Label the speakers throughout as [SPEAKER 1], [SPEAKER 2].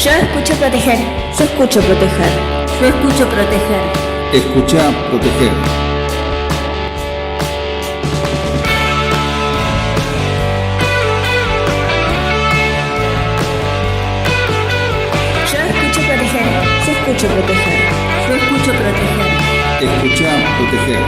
[SPEAKER 1] Yo escucho proteger.
[SPEAKER 2] Yo escucho proteger.
[SPEAKER 3] Yo escucho proteger.
[SPEAKER 4] Escucha proteger.
[SPEAKER 1] Yo escucho proteger.
[SPEAKER 2] Yo escucho proteger.
[SPEAKER 3] Yo escucho proteger.
[SPEAKER 4] Escucha proteger.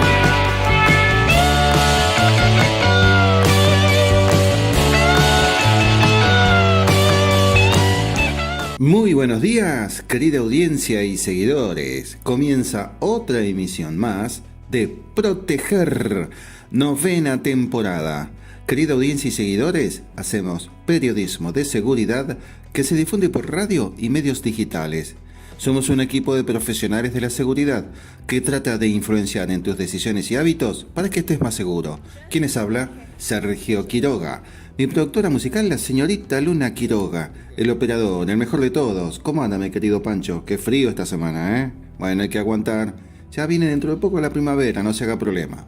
[SPEAKER 4] Muy buenos días, querida audiencia y seguidores. Comienza otra emisión más de Proteger, 9ª temporada. Querida audiencia y seguidores, hacemos periodismo de seguridad que se difunde por radio y medios digitales. Somos un equipo de profesionales de la seguridad que trata de influenciar en tus decisiones y hábitos para que estés más seguro. ¿Quiénes habla? Sergio Quiroga. Mi productora musical, la señorita Luna Quiroga. El operador, el mejor de todos. ¿Cómo anda, mi querido Pancho? Qué frío esta semana, ¿eh? Bueno, hay que aguantar. Ya viene dentro de poco la primavera, no se haga problema.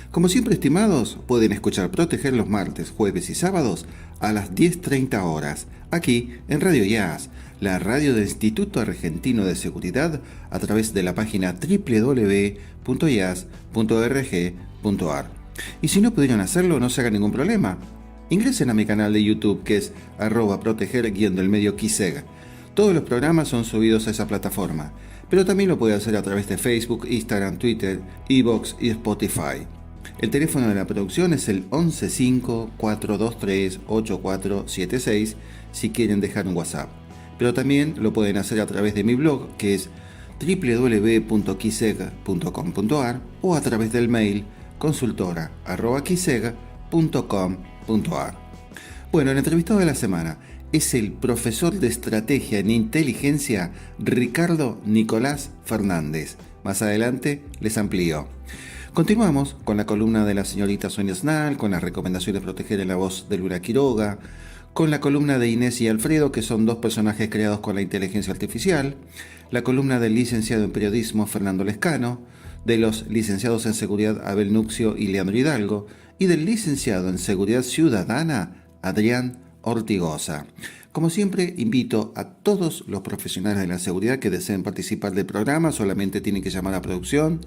[SPEAKER 4] Como siempre, estimados, pueden escuchar Proteger los martes, jueves y sábados a las 10:30 horas, aquí en Radio Jazz, la radio del Instituto Argentino de Seguridad, a través de la página www.jazz.org.ar. Y si no pudieron hacerlo, no se haga ningún problema. Ingresen a mi canal de YouTube, que es @proteger_KISEG. Todos los programas son subidos a esa plataforma, pero también lo puede hacer a través de Facebook, Instagram, Twitter, iVoox y Spotify. El teléfono de la producción es el 115-423-8476 si quieren dejar un WhatsApp. Pero también lo pueden hacer a través de mi blog, que es www.kiseg.com.ar, o a través del mail consultora@kiseg.com.ar. Bueno, el entrevistado de la semana es el profesor de estrategia en inteligencia Ricardo Nicolás Fernández. Más adelante les amplío. Continuamos con la columna de la señorita Sonia Snal, con las recomendaciones de proteger en la voz de Luna Quiroga, con la columna de Inés y Alfredo, que son dos personajes creados con la inteligencia artificial, la columna del licenciado en periodismo Fernando Lescano, de los licenciados en seguridad Abel Nuxio y Leandro Hidalgo, y del licenciado en seguridad ciudadana Adrián Ortigosa. Como siempre, invito a todos los profesionales de la seguridad que deseen participar del programa, solamente tienen que llamar a producción.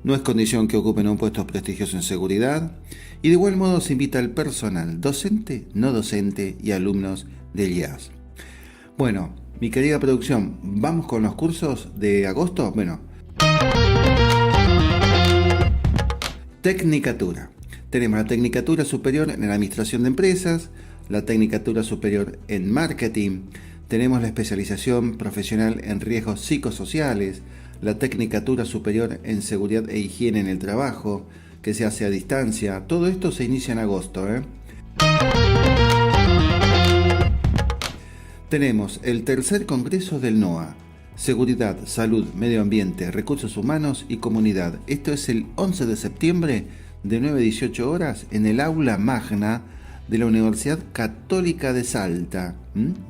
[SPEAKER 4] No es condición que ocupen un puesto prestigioso en seguridad. Y de igual modo se invita al personal docente, no docente y alumnos del IAS. Bueno, mi querida producción, ¿vamos con los cursos de agosto? Bueno, Tecnicatura. Tenemos la Tecnicatura Superior en Administración de Empresas, la Tecnicatura Superior en Marketing, tenemos la especialización profesional en riesgos psicosociales, la Tecnicatura Superior en Seguridad e Higiene en el Trabajo, que se hace a distancia. Todo esto se inicia en agosto, Tenemos el tercer congreso del NOA, Seguridad, Salud, Medio Ambiente, Recursos Humanos y Comunidad. Esto es el 11 de septiembre de 9 a 18 horas en el aula magna de la Universidad Católica de Salta.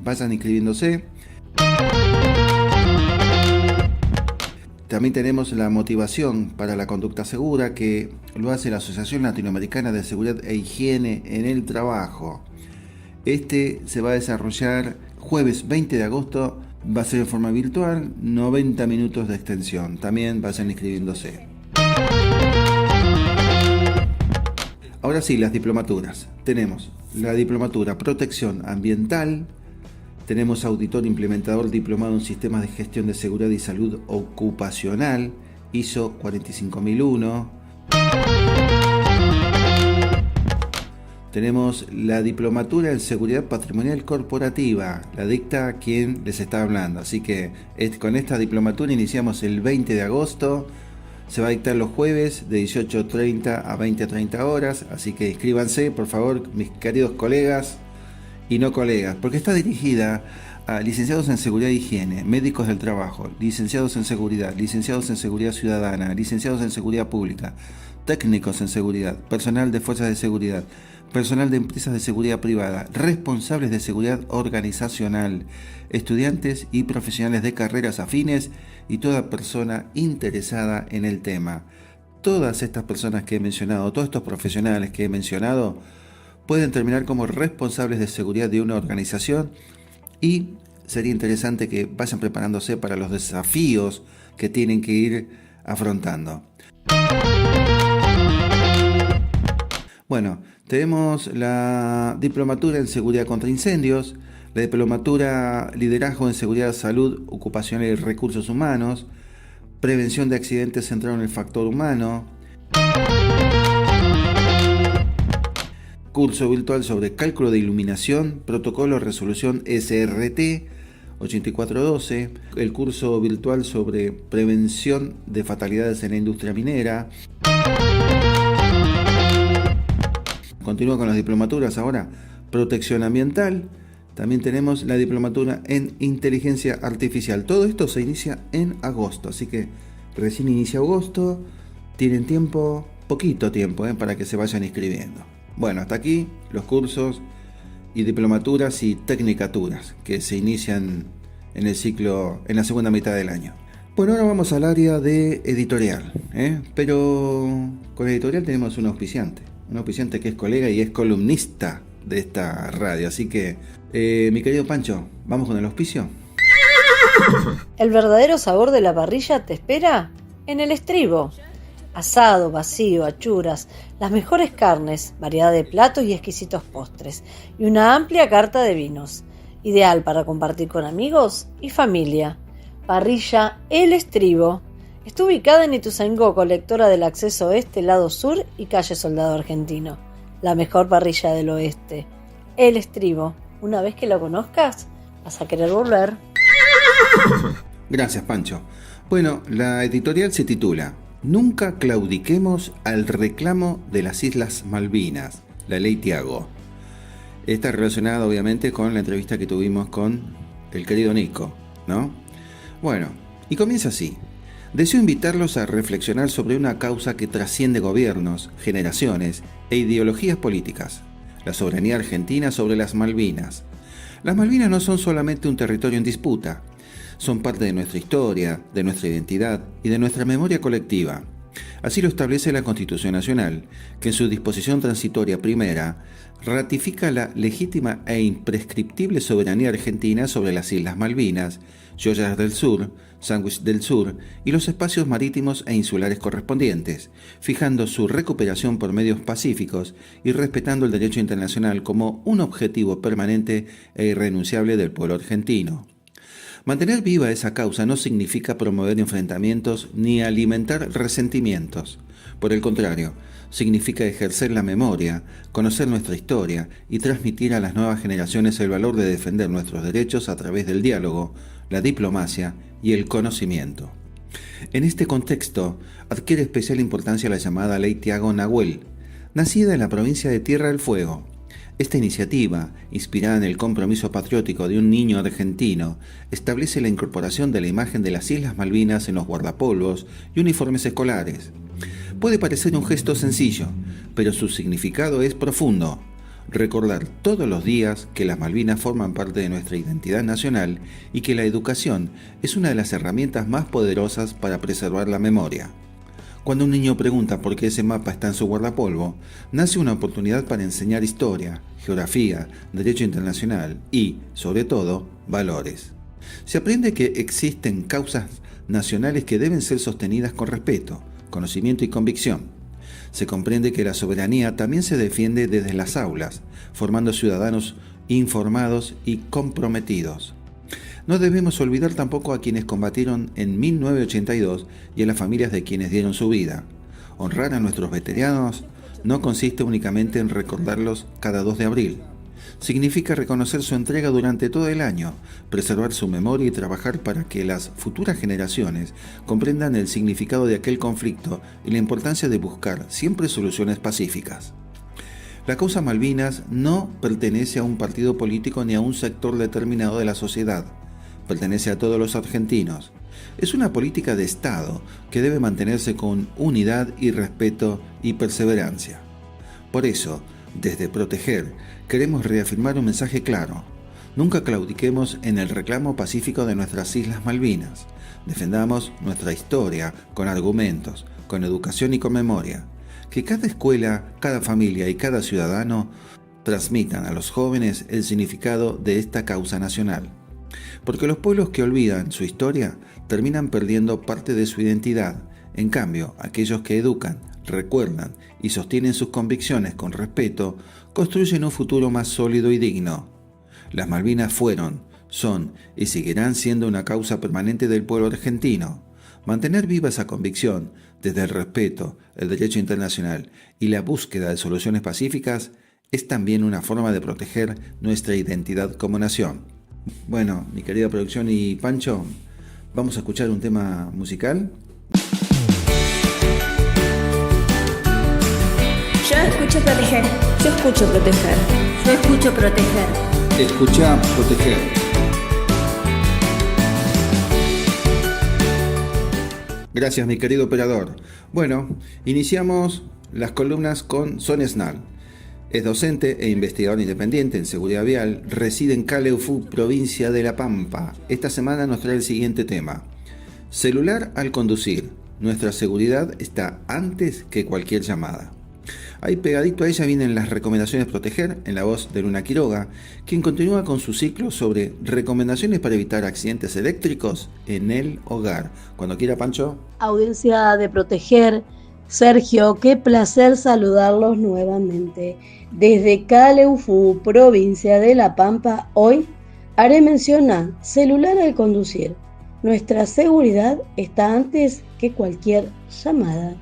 [SPEAKER 4] Vayan inscribiéndose. También tenemos la motivación para la conducta segura, que lo hace la Asociación Latinoamericana de Seguridad e Higiene en el Trabajo. Este se va a desarrollar jueves 20 de agosto, va a ser en forma virtual, 90 minutos de extensión. También vayan inscribiéndose. Ahora sí, las diplomaturas. Tenemos la diplomatura Protección Ambiental, tenemos auditor implementador diplomado en sistemas de gestión de seguridad y salud ocupacional, ISO 45001. Tenemos la diplomatura en seguridad patrimonial corporativa, la dicta quien les está hablando. Así que con esta diplomatura iniciamos el 20 de agosto. Se va a dictar los jueves de 18:30 a 20:30 horas. Así que inscríbanse, por favor, mis queridos colegas y no colegas, porque está dirigida a licenciados en seguridad e higiene, médicos del trabajo, licenciados en seguridad ciudadana, licenciados en seguridad pública, técnicos en seguridad, personal de fuerzas de seguridad, personal de empresas de seguridad privada, responsables de seguridad organizacional, estudiantes y profesionales de carreras afines y toda persona interesada en el tema. Todas estas personas que he mencionado, todos estos profesionales que he mencionado, pueden terminar como responsables de seguridad de una organización y sería interesante que vayan preparándose para los desafíos que tienen que ir afrontando. Bueno, tenemos la diplomatura en seguridad contra incendios, la diplomatura liderazgo en seguridad, salud ocupacional y recursos humanos, prevención de accidentes centrado en el factor humano, curso virtual sobre cálculo de iluminación, protocolo resolución SRT 8412, el curso virtual sobre prevención de fatalidades en la industria minera. Continúo con las diplomaturas ahora, protección ambiental. También tenemos la diplomatura en inteligencia artificial. Todo esto se inicia en agosto, así que recién inicia agosto, tienen tiempo, poquito tiempo, para que se vayan inscribiendo. Bueno, hasta aquí los cursos y diplomaturas y tecnicaturas que se inician en el ciclo, en la segunda mitad del año. Bueno, ahora vamos al área de editorial, pero con editorial tenemos un auspiciante que es colega y es columnista de esta radio, así que mi querido Pancho, ¿vamos con el auspicio?
[SPEAKER 5] El verdadero sabor de la parrilla te espera en El Estribo. Asado, vacío, achuras, las mejores carnes, variedad de platos y exquisitos postres, y una amplia carta de vinos. Ideal para compartir con amigos y familia. Parrilla El Estribo. Está ubicada en Ituzaingó, colectora del acceso oeste, lado sur y calle Soldado Argentino. La mejor parrilla del oeste. El Estribo. Una vez que lo conozcas, vas a querer volver.
[SPEAKER 4] Gracias, Pancho. Bueno, la editorial se titula Nunca claudiquemos al reclamo de las Islas Malvinas, la Ley Thiago. Está relacionada obviamente con la entrevista que tuvimos con el querido Nico, ¿no? Bueno, y comienza así. Deseo invitarlos a reflexionar sobre una causa que trasciende gobiernos, generaciones e ideologías políticas. La soberanía argentina sobre las Malvinas. Las Malvinas no son solamente un territorio en disputa. Son parte de nuestra historia, de nuestra identidad y de nuestra memoria colectiva. Así lo establece la Constitución Nacional, que en su disposición transitoria primera ratifica la legítima e imprescriptible soberanía argentina sobre las Islas Malvinas, Georgias del Sur, Sandwich del Sur y los espacios marítimos e insulares correspondientes, fijando su recuperación por medios pacíficos y respetando el derecho internacional como un objetivo permanente e irrenunciable del pueblo argentino. Mantener viva esa causa no significa promover enfrentamientos ni alimentar resentimientos. Por el contrario, significa ejercer la memoria, conocer nuestra historia y transmitir a las nuevas generaciones el valor de defender nuestros derechos a través del diálogo, la diplomacia y el conocimiento. En este contexto, adquiere especial importancia la llamada Ley Thiago Nahuel, nacida en la provincia de Tierra del Fuego. Esta iniciativa, inspirada en el compromiso patriótico de un niño argentino, establece la incorporación de la imagen de las Islas Malvinas en los guardapolvos y uniformes escolares. Puede parecer un gesto sencillo, pero su significado es profundo. Recordar todos los días que las Malvinas forman parte de nuestra identidad nacional y que la educación es una de las herramientas más poderosas para preservar la memoria. Cuando un niño pregunta por qué ese mapa está en su guardapolvo, nace una oportunidad para enseñar historia, geografía, derecho internacional y, sobre todo, valores. Se aprende que existen causas nacionales que deben ser sostenidas con respeto, conocimiento y convicción. Se comprende que la soberanía también se defiende desde las aulas, formando ciudadanos informados y comprometidos. No debemos olvidar tampoco a quienes combatieron en 1982 y a las familias de quienes dieron su vida. Honrar a nuestros veteranos no consiste únicamente en recordarlos cada 2 de abril. Significa reconocer su entrega durante todo el año, preservar su memoria y trabajar para que las futuras generaciones comprendan el significado de aquel conflicto y la importancia de buscar siempre soluciones pacíficas. La causa Malvinas no pertenece a un partido político ni a un sector determinado de la sociedad. Pertenece a todos los argentinos. Es una política de Estado que debe mantenerse con unidad y respeto y perseverancia. Por eso, desde Proteger, queremos reafirmar un mensaje claro. Nunca claudiquemos en el reclamo pacífico de nuestras Islas Malvinas. Defendamos nuestra historia con argumentos, con educación y con memoria. Que cada escuela, cada familia y cada ciudadano transmitan a los jóvenes el significado de esta causa nacional. Porque los pueblos que olvidan su historia terminan perdiendo parte de su identidad. En cambio, aquellos que educan, recuerdan y sostienen sus convicciones con respeto, construyen un futuro más sólido y digno. Las Malvinas fueron, son y seguirán siendo una causa permanente del pueblo argentino. Mantener viva esa convicción desde el respeto, el derecho internacional y la búsqueda de soluciones pacíficas es también una forma de proteger nuestra identidad como nación. Bueno, mi querida producción y Pancho, vamos a escuchar un tema musical.
[SPEAKER 1] Yo escucho proteger.
[SPEAKER 2] Yo escucho proteger.
[SPEAKER 3] Yo escucho proteger.
[SPEAKER 4] Escucha, proteger. Gracias, mi querido operador. Bueno, iniciamos las columnas con Sonia Snall. Es docente e investigador independiente en seguridad vial, reside en Caleufu, provincia de La Pampa. Esta semana nos trae el siguiente tema. Celular al conducir. Nuestra seguridad está antes que cualquier llamada. Ahí pegadito a ella vienen las recomendaciones proteger en la voz de Luna Quiroga, quien continúa con su ciclo sobre recomendaciones para evitar accidentes eléctricos en el hogar. Cuando quiera, Pancho.
[SPEAKER 6] Audiencia de Proteger, Sergio, qué placer saludarlos nuevamente. Desde Caleufu, provincia de La Pampa, hoy haré mención a celular al conducir. Nuestra seguridad está antes que cualquier llamada.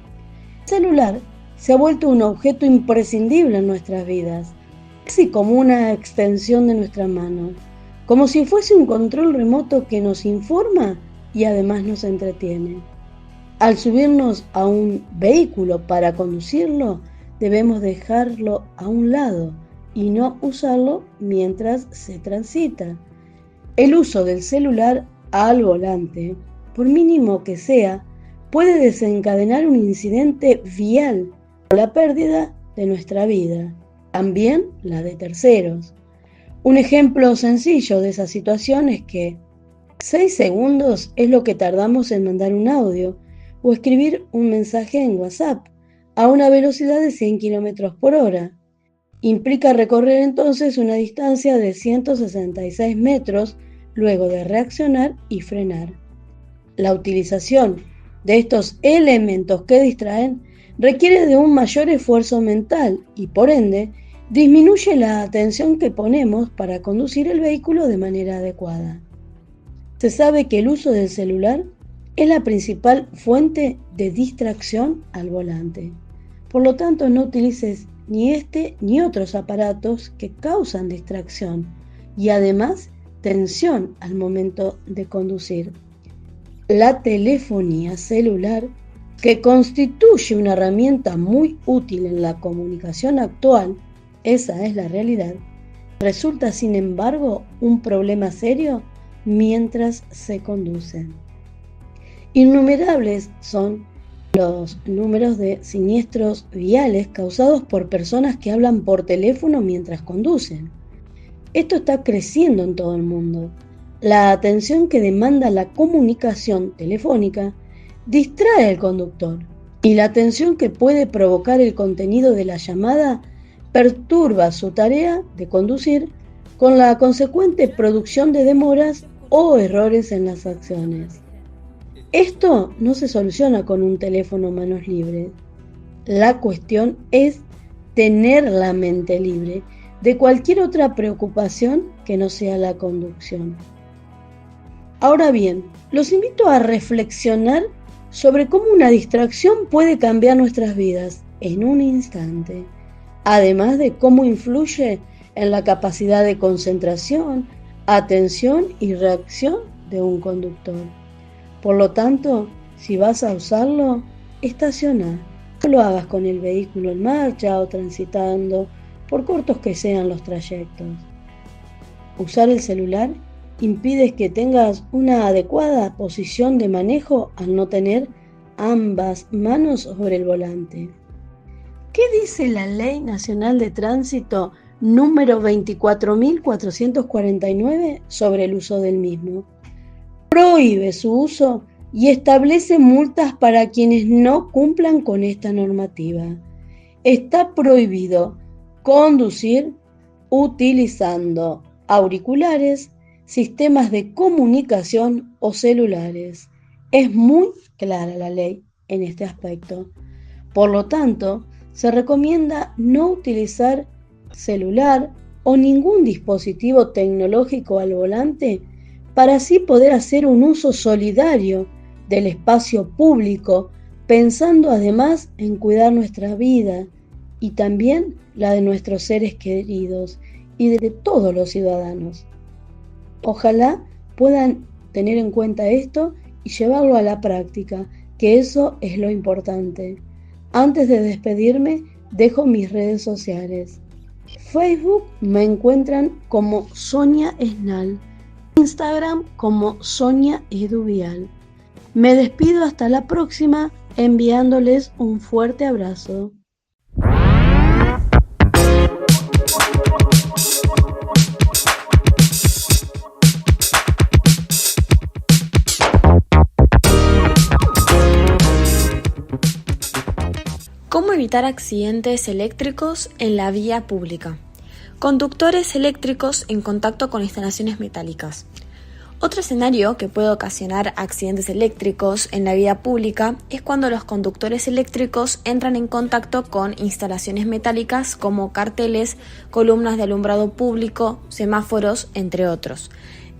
[SPEAKER 6] El celular se ha vuelto un objeto imprescindible en nuestras vidas, casi como una extensión de nuestra mano, como si fuese un control remoto que nos informa y además nos entretiene. Al subirnos a un vehículo para conducirlo, debemos dejarlo a un lado y no usarlo mientras se transita. El uso del celular al volante, por mínimo que sea, puede desencadenar un incidente vial, la pérdida de nuestra vida, también la de terceros. Un ejemplo sencillo de esa situación es que 6 segundos es lo que tardamos en mandar un audio o escribir un mensaje en WhatsApp a una velocidad de 100 km por hora. Implica recorrer entonces una distancia de 166 metros luego de reaccionar y frenar. La utilización de estos elementos que distraen requiere de un mayor esfuerzo mental y, por ende, disminuye la atención que ponemos para conducir el vehículo de manera adecuada. Se sabe que el uso del celular es la principal fuente de distracción al volante. Por lo tanto, no utilices ni este ni otros aparatos que causan distracción y además tensión al momento de conducir. La telefonía celular, que constituye una herramienta muy útil en la comunicación actual, esa es la realidad, resulta sin embargo un problema serio mientras se conduce. Innumerables son los números de siniestros viales causados por personas que hablan por teléfono mientras conducen. Esto está creciendo en todo el mundo. La atención que demanda la comunicación telefónica distrae al conductor y la tensión que puede provocar el contenido de la llamada perturba su tarea de conducir, con la consecuente producción de demoras o errores en las acciones. Esto no se soluciona con un teléfono manos libres. La cuestión es tener la mente libre de cualquier otra preocupación que no sea la conducción. Ahora bien, los invito a reflexionar sobre cómo una distracción puede cambiar nuestras vidas en un instante, además de cómo influye en la capacidad de concentración, atención y reacción de un conductor. Por lo tanto, si vas a usarlo, estaciona. No lo hagas con el vehículo en marcha o transitando, por cortos que sean los trayectos. Usar el celular impide que tengas una adecuada posición de manejo al no tener ambas manos sobre el volante. ¿Qué dice la Ley Nacional de Tránsito número 24.449 sobre el uso del mismo? Prohíbe su uso y establece multas para quienes no cumplan con esta normativa. Está prohibido conducir utilizando auriculares, sistemas de comunicación o celulares. Es muy clara la ley en este aspecto. Por lo tanto, se recomienda no utilizar celular o ningún dispositivo tecnológico al volante para así poder hacer un uso solidario del espacio público, pensando además en cuidar nuestra vida y también la de nuestros seres queridos y de todos los ciudadanos. Ojalá puedan tener en cuenta esto y llevarlo a la práctica, que eso es lo importante. Antes de despedirme, dejo mis redes sociales. Facebook me encuentran como Sonia Esnal, Instagram como Sonia Eduvial. Me despido hasta la próxima enviándoles un fuerte abrazo.
[SPEAKER 7] ¿Cómo evitar accidentes eléctricos en la vía pública? Conductores eléctricos en contacto con instalaciones metálicas. Otro escenario que puede ocasionar accidentes eléctricos en la vía pública es cuando los conductores eléctricos entran en contacto con instalaciones metálicas como carteles, columnas de alumbrado público, semáforos, entre otros.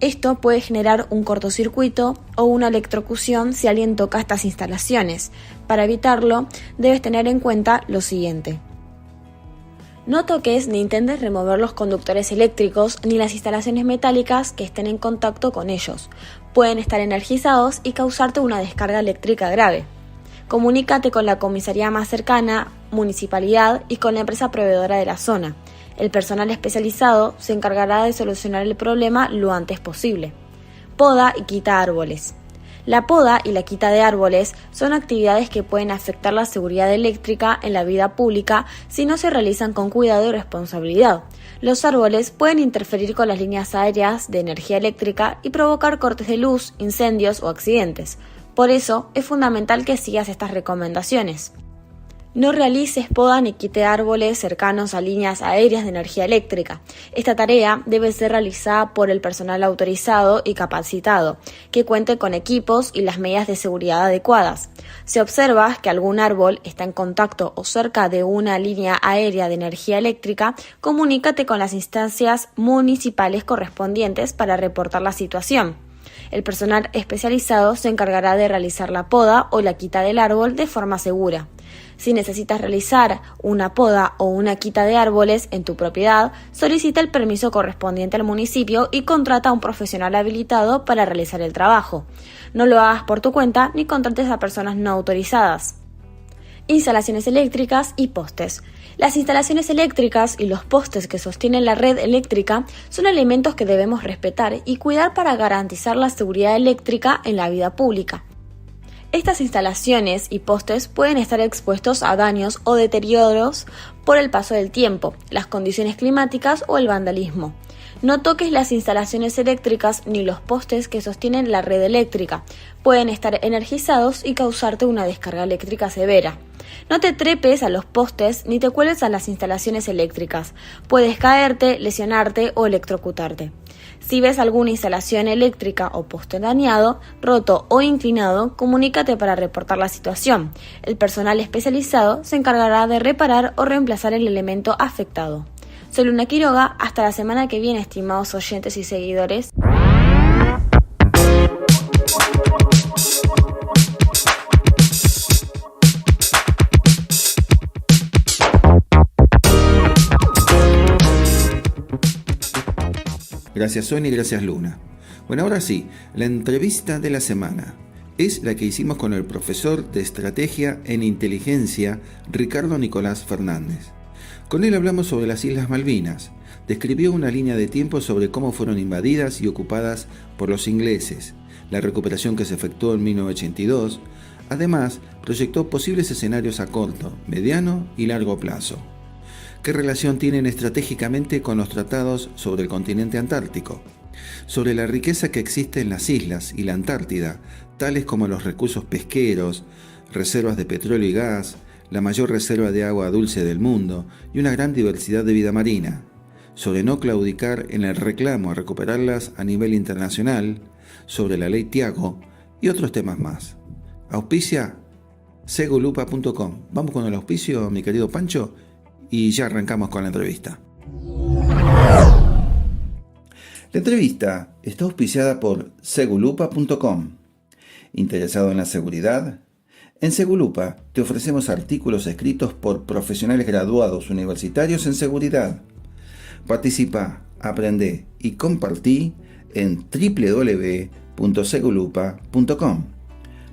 [SPEAKER 7] Esto puede generar un cortocircuito o una electrocución si alguien toca estas instalaciones. Para evitarlo, debes tener en cuenta lo siguiente. No toques ni intentes remover los conductores eléctricos ni las instalaciones metálicas que estén en contacto con ellos. Pueden estar energizados y causarte una descarga eléctrica grave. Comunícate con la comisaría más cercana, municipalidad y con la empresa proveedora de la zona. El personal especializado se encargará de solucionar el problema lo antes posible. Poda y quita árboles. La poda y la quita de árboles son actividades que pueden afectar la seguridad eléctrica en la vida pública si no se realizan con cuidado y responsabilidad. Los árboles pueden interferir con las líneas aéreas de energía eléctrica y provocar cortes de luz, incendios o accidentes. Por eso es fundamental que sigas estas recomendaciones. No realices poda ni quite árboles cercanos a líneas aéreas de energía eléctrica. Esta tarea debe ser realizada por el personal autorizado y capacitado, que cuente con equipos y las medidas de seguridad adecuadas. Si observas que algún árbol está en contacto o cerca de una línea aérea de energía eléctrica, comunícate con las instancias municipales correspondientes para reportar la situación. El personal especializado se encargará de realizar la poda o la quita del árbol de forma segura. Si necesitas realizar una poda o una quita de árboles en tu propiedad, solicita el permiso correspondiente al municipio y contrata a un profesional habilitado para realizar el trabajo. No lo hagas por tu cuenta ni contrates a personas no autorizadas. Instalaciones eléctricas y postes. Las instalaciones eléctricas y los postes que sostienen la red eléctrica son elementos que debemos respetar y cuidar para garantizar la seguridad eléctrica en la vida pública. Estas instalaciones y postes pueden estar expuestos a daños o deterioros por el paso del tiempo, las condiciones climáticas o el vandalismo. No toques las instalaciones eléctricas ni los postes que sostienen la red eléctrica. Pueden estar energizados y causarte una descarga eléctrica severa. No te trepes a los postes ni te cuelgues a las instalaciones eléctricas. Puedes caerte, lesionarte o electrocutarte. Si ves alguna instalación eléctrica o poste dañado, roto o inclinado, comunícate para reportar la situación. El personal especializado se encargará de reparar o reemplazar el elemento afectado. Soy Luna Quiroga, hasta la semana que viene, estimados oyentes y seguidores.
[SPEAKER 4] Gracias Sonia y gracias Luna. Bueno, ahora sí, la entrevista de la semana es la que hicimos con el profesor de Estrategia en Inteligencia, Ricardo Nicolás Fernández. Con él hablamos sobre las Islas Malvinas. Describió una línea de tiempo sobre cómo fueron invadidas y ocupadas por los ingleses, la recuperación que se efectuó en 1982. Además, proyectó posibles escenarios a corto, mediano y largo plazo. ¿Qué relación tienen estratégicamente con los tratados sobre el continente antártico? Sobre la riqueza que existe en las islas y la Antártida, tales como los recursos pesqueros, reservas de petróleo y gas, la mayor reserva de agua dulce del mundo y una gran diversidad de vida marina. sobre no claudicar en el reclamo a recuperarlas a nivel internacional, sobre la ley Tiago y otros temas más. Auspicia Segulupa.com. Vamos con el auspicio, mi querido Pancho, y ya arrancamos con la entrevista. La entrevista está auspiciada por Segulupa.com. ¿Interesado en la seguridad? En Segulupa te ofrecemos artículos escritos por profesionales graduados universitarios en seguridad. Participa, aprende y compartí en www.segulupa.com.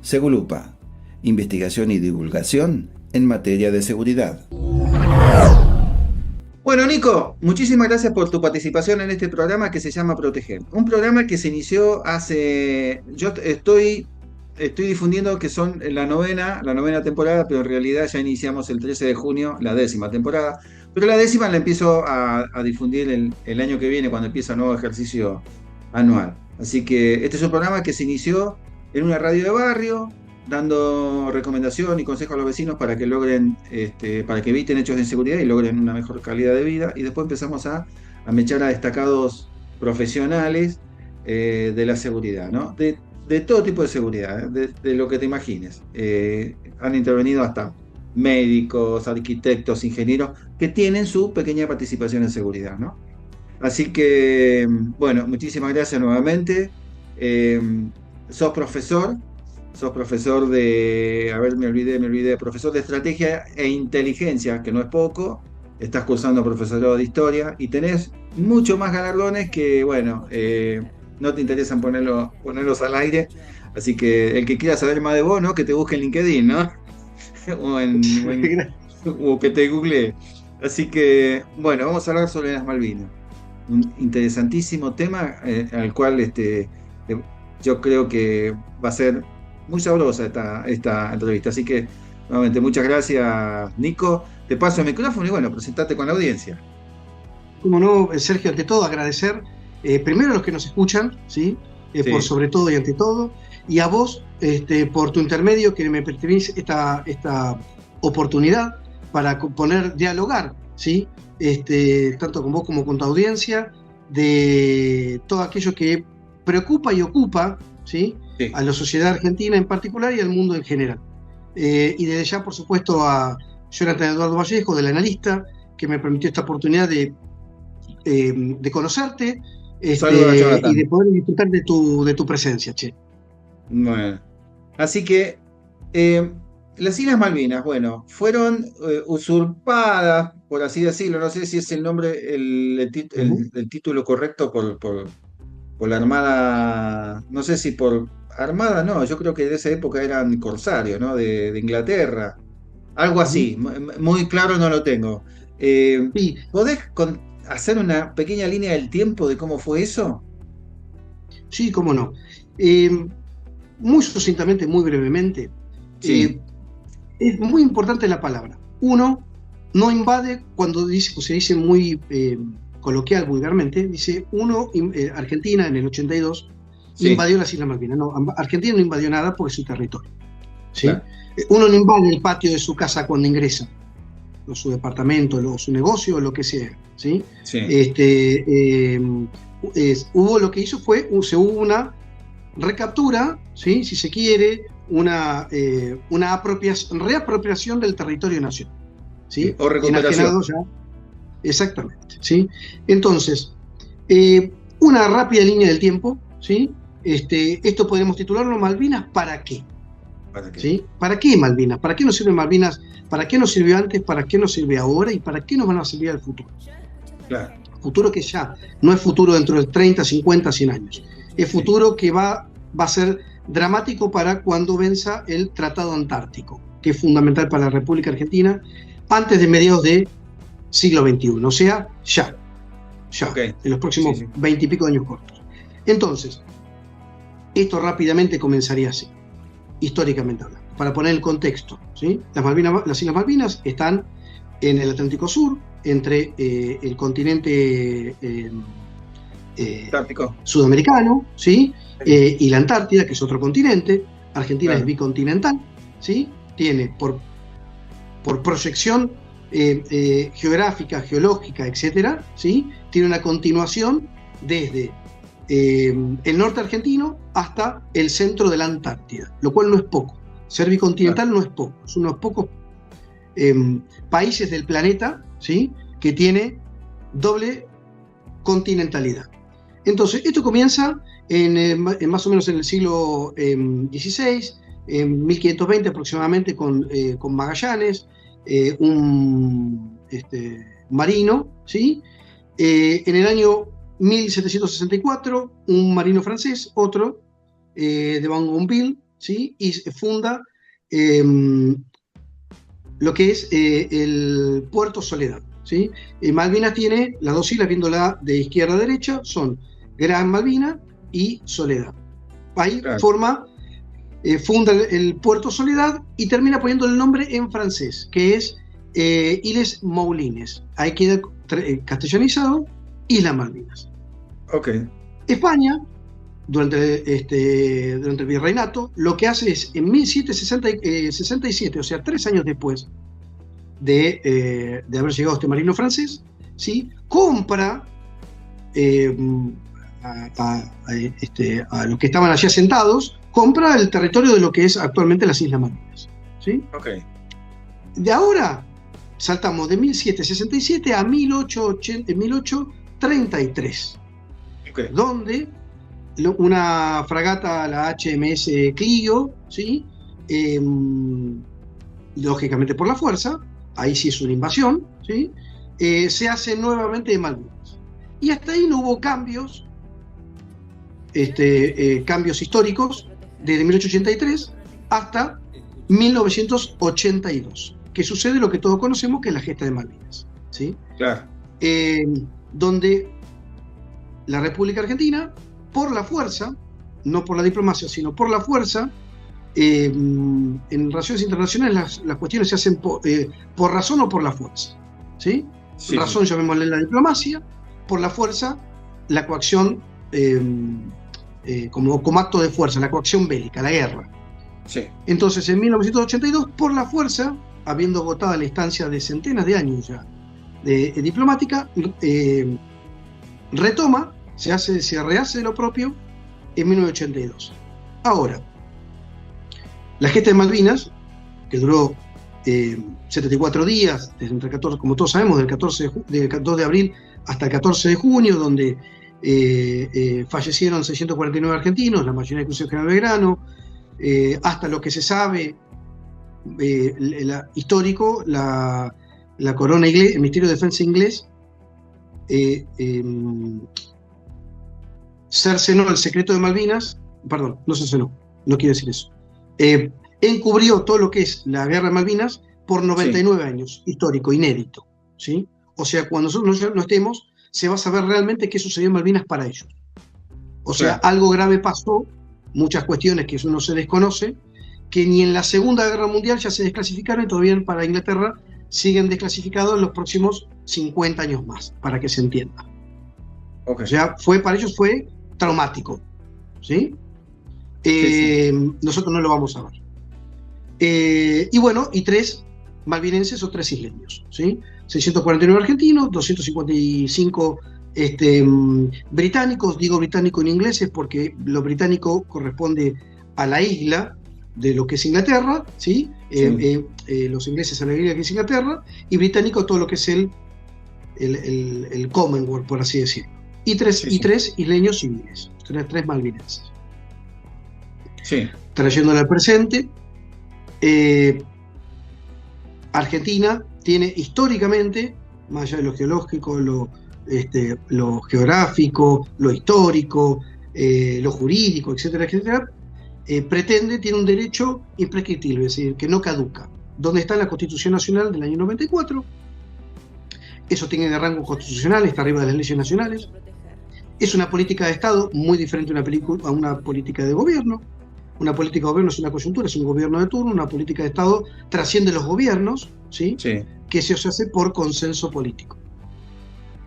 [SPEAKER 4] Segulupa, investigación y divulgación en materia de seguridad. Bueno, Nico, muchísimas gracias por tu participación en este programa que se llama Proteger. Un programa que se inició hace... Yo estoy difundiendo que son la novena temporada, pero en realidad ya iniciamos el 13 de junio la 10ª temporada. Pero la 10ª la empiezo a difundir el año que viene, cuando empieza el nuevo ejercicio anual. Así que este es un programa que se inició en una radio de barrio, dando recomendación y consejo a los vecinos para que logren, para que eviten hechos de inseguridad y logren una mejor calidad de vida. Y después empezamos a mechar a destacados profesionales de la seguridad, ¿no? De todo tipo de seguridad, de lo que te imagines. Han intervenido hasta médicos, arquitectos, ingenieros, que tienen su pequeña participación en seguridad, ¿no? Así que, bueno, muchísimas gracias nuevamente. Sos profesor de, me olvidé, profesor de estrategia e inteligencia, que no es poco. Estás cursando profesorado de historia y tenés mucho más galardones que, bueno, no te interesan ponerlos al aire. Así que el que quiera saber más de vos, ¿no? Que te busque en LinkedIn, ¿no? o que te googlee. Así que, bueno, vamos a hablar sobre las Malvinas. Un interesantísimo tema al cual yo creo que va a ser muy sabrosa esta entrevista. Así que, nuevamente, muchas gracias, Nico. Te paso el micrófono y, bueno, presentate con la audiencia.
[SPEAKER 8] Como no, Sergio, ante todo agradecer primero a los que nos escuchan, ¿sí? Sí. Por sobre todo y ante todo, y a vos por tu intermedio que me permitís esta oportunidad para dialogar, ¿sí? Tanto con vos como con tu audiencia, de todo aquello que preocupa y ocupa, ¿sí? Sí. A la sociedad argentina en particular y al mundo en general. Y desde ya, por supuesto, a Jonathan Eduardo Vallejo, del analista, que me permitió esta oportunidad de conocerte y de poder disfrutar de tu presencia, che. Bueno,
[SPEAKER 4] así que las Islas Malvinas, bueno, fueron usurpadas, por así decirlo, no sé si es el nombre, el título correcto por la Armada, no sé si por Armada, no, yo creo que de esa época eran corsarios, ¿no? De Inglaterra, algo así, muy claro no lo tengo. ¿Podés hacer una pequeña línea del tiempo de cómo fue eso?
[SPEAKER 8] Sí, cómo no. Muy sucintamente, muy brevemente. Sí. Es muy importante la palabra. Uno no invade, cuando se dice muy coloquial, vulgarmente, dice Argentina en el 82 invadió las Islas Malvinas. No, Argentina no invadió nada porque es su territorio. ¿Sí? Claro. Uno no invade el patio de su casa cuando ingresa, o su departamento, o su negocio, o lo que sea. ¿Sí? Sí. Hubo lo que hizo fue, hubo una recaptura, ¿sí? Si se quiere, una reapropiación del territorio nacional, ¿sí?
[SPEAKER 4] O recuperación.
[SPEAKER 8] Ya. Exactamente, ¿sí? Entonces, una rápida línea del tiempo, ¿sí? Esto podemos titularlo Malvinas, ¿para qué? ¿Para qué? ¿Sí? ¿Para qué Malvinas? ¿Para qué nos sirven Malvinas? ¿Para qué nos sirvió antes? ¿Para qué nos sirve ahora? ¿Y para qué nos van a servir al futuro? Claro. Futuro que ya no es futuro dentro de 30, 50, 100 años. Es futuro que va a ser dramático para cuando venza el Tratado Antártico, que es fundamental para la República Argentina, antes de mediados del siglo XXI, o sea, ya, okay. En los próximos 20 y pico de años cortos. Entonces, esto rápidamente comenzaría así, históricamente hablando, para poner el contexto, ¿sí? Las Islas Malvinas están en el Atlántico Sur, entre el continente sudamericano, ¿sí? Y la Antártida, que es otro continente. Argentina es bicontinental, ¿sí? Tiene por proyección geográfica, geológica, etcétera, ¿sí? Tiene una continuación desde el norte argentino hasta el centro de la Antártida, lo cual no es poco. Ser bicontinental no es poco, es uno de los pocos países del planeta, ¿sí? Que tiene doble continentalidad. Entonces, esto comienza en más o menos en el siglo XVI, en 1520 aproximadamente, con Magallanes, un marino, ¿sí? En el año 1764, un marino francés, otro, de Bougainville, ¿sí? Y funda lo que es el Puerto Soledad, ¿sí? Malvinas tiene las dos islas, viéndola de izquierda a derecha, son Gran Malvina y Soledad. Ahí funda el Puerto Soledad y termina poniendo el nombre en francés, que es Iles Moulines. Ahí queda castellanizado Islas Malvinas.
[SPEAKER 9] Okay.
[SPEAKER 8] España, durante el virreinato, lo que hace es, en 1767, o sea, 3 años después de haber llegado este marino francés, ¿sí? Compra a los que estaban allí asentados, compra el territorio de lo que es actualmente las Islas Malvinas, ¿sí?
[SPEAKER 9] Okay.
[SPEAKER 8] De ahora saltamos de 1767 a 1833,
[SPEAKER 9] Okay.
[SPEAKER 8] donde una fragata, la HMS Clio, ¿sí? Lógicamente por la fuerza, ahí sí es una invasión, ¿sí? Se hace nuevamente de Malvinas. Y hasta ahí no hubo cambios, cambios históricos, desde 1883 hasta 1982, que sucede lo que todos conocemos, que es la gesta de Malvinas, ¿sí?
[SPEAKER 9] Claro.
[SPEAKER 8] Donde la República Argentina, por la fuerza, no por la diplomacia, sino por la fuerza, en relaciones internacionales las cuestiones se hacen por razón o por la fuerza, ¿sí?
[SPEAKER 9] Sí.
[SPEAKER 8] Razón, llamémosle la diplomacia, por la fuerza, la coacción, como acto de fuerza, la coacción bélica, la guerra.
[SPEAKER 9] Sí.
[SPEAKER 8] Entonces, en 1982, por la fuerza, habiendo agotado la instancia de centenas de años ya de diplomática, retoma, se rehace de lo propio en 1982. Ahora, la gesta de Malvinas, que duró 74 días, desde entre 14, como todos sabemos, del 2 de abril hasta el 14 de junio, donde fallecieron 649 argentinos, la mayoría de Cruz General Belgrano, hasta lo que se sabe histórico, la corona inglesa, el Ministerio de Defensa inglés, cercenó el secreto de Malvinas, perdón, no cercenó, no quiero decir eso, encubrió todo lo que es la guerra de Malvinas por 99 años, histórico, inédito, ¿sí? O sea, cuando nosotros no estemos, se va a saber realmente qué sucedió en Malvinas para ellos. O sea, algo grave pasó, muchas cuestiones que uno se desconoce, que ni en la Segunda Guerra Mundial ya se desclasificaron y todavía para Inglaterra siguen desclasificados en los próximos 50 años más, para que se entienda.
[SPEAKER 9] Okay.
[SPEAKER 8] O sea, para ellos fue traumático, ¿sí? Nosotros no lo vamos a ver. Y bueno, y 3 malvinenses o 3 isleños, ¿sí? 649 argentinos, 255 británicos. Digo británico en inglés porque lo británico corresponde a la isla de lo que es Inglaterra, ¿sí? Los ingleses a la isla que es Inglaterra, y británico todo lo que es el Commonwealth, por así decirlo. Y 3 isleños civiles, 3 malvinenses.
[SPEAKER 9] Sí.
[SPEAKER 8] Trayéndolo al presente, Argentina tiene históricamente, más allá de lo geológico, lo geográfico, lo histórico, lo jurídico, etcétera, etcétera, tiene un derecho imprescriptible, es decir, que no caduca. ¿Dónde está la Constitución Nacional del año 94? Eso tiene rango constitucional, está arriba de las leyes nacionales. Es una política de Estado muy diferente a una política de gobierno. Una política de gobierno es una coyuntura, es un gobierno de turno. Una política de Estado trasciende los gobiernos, ¿sí? Que se hace por consenso político.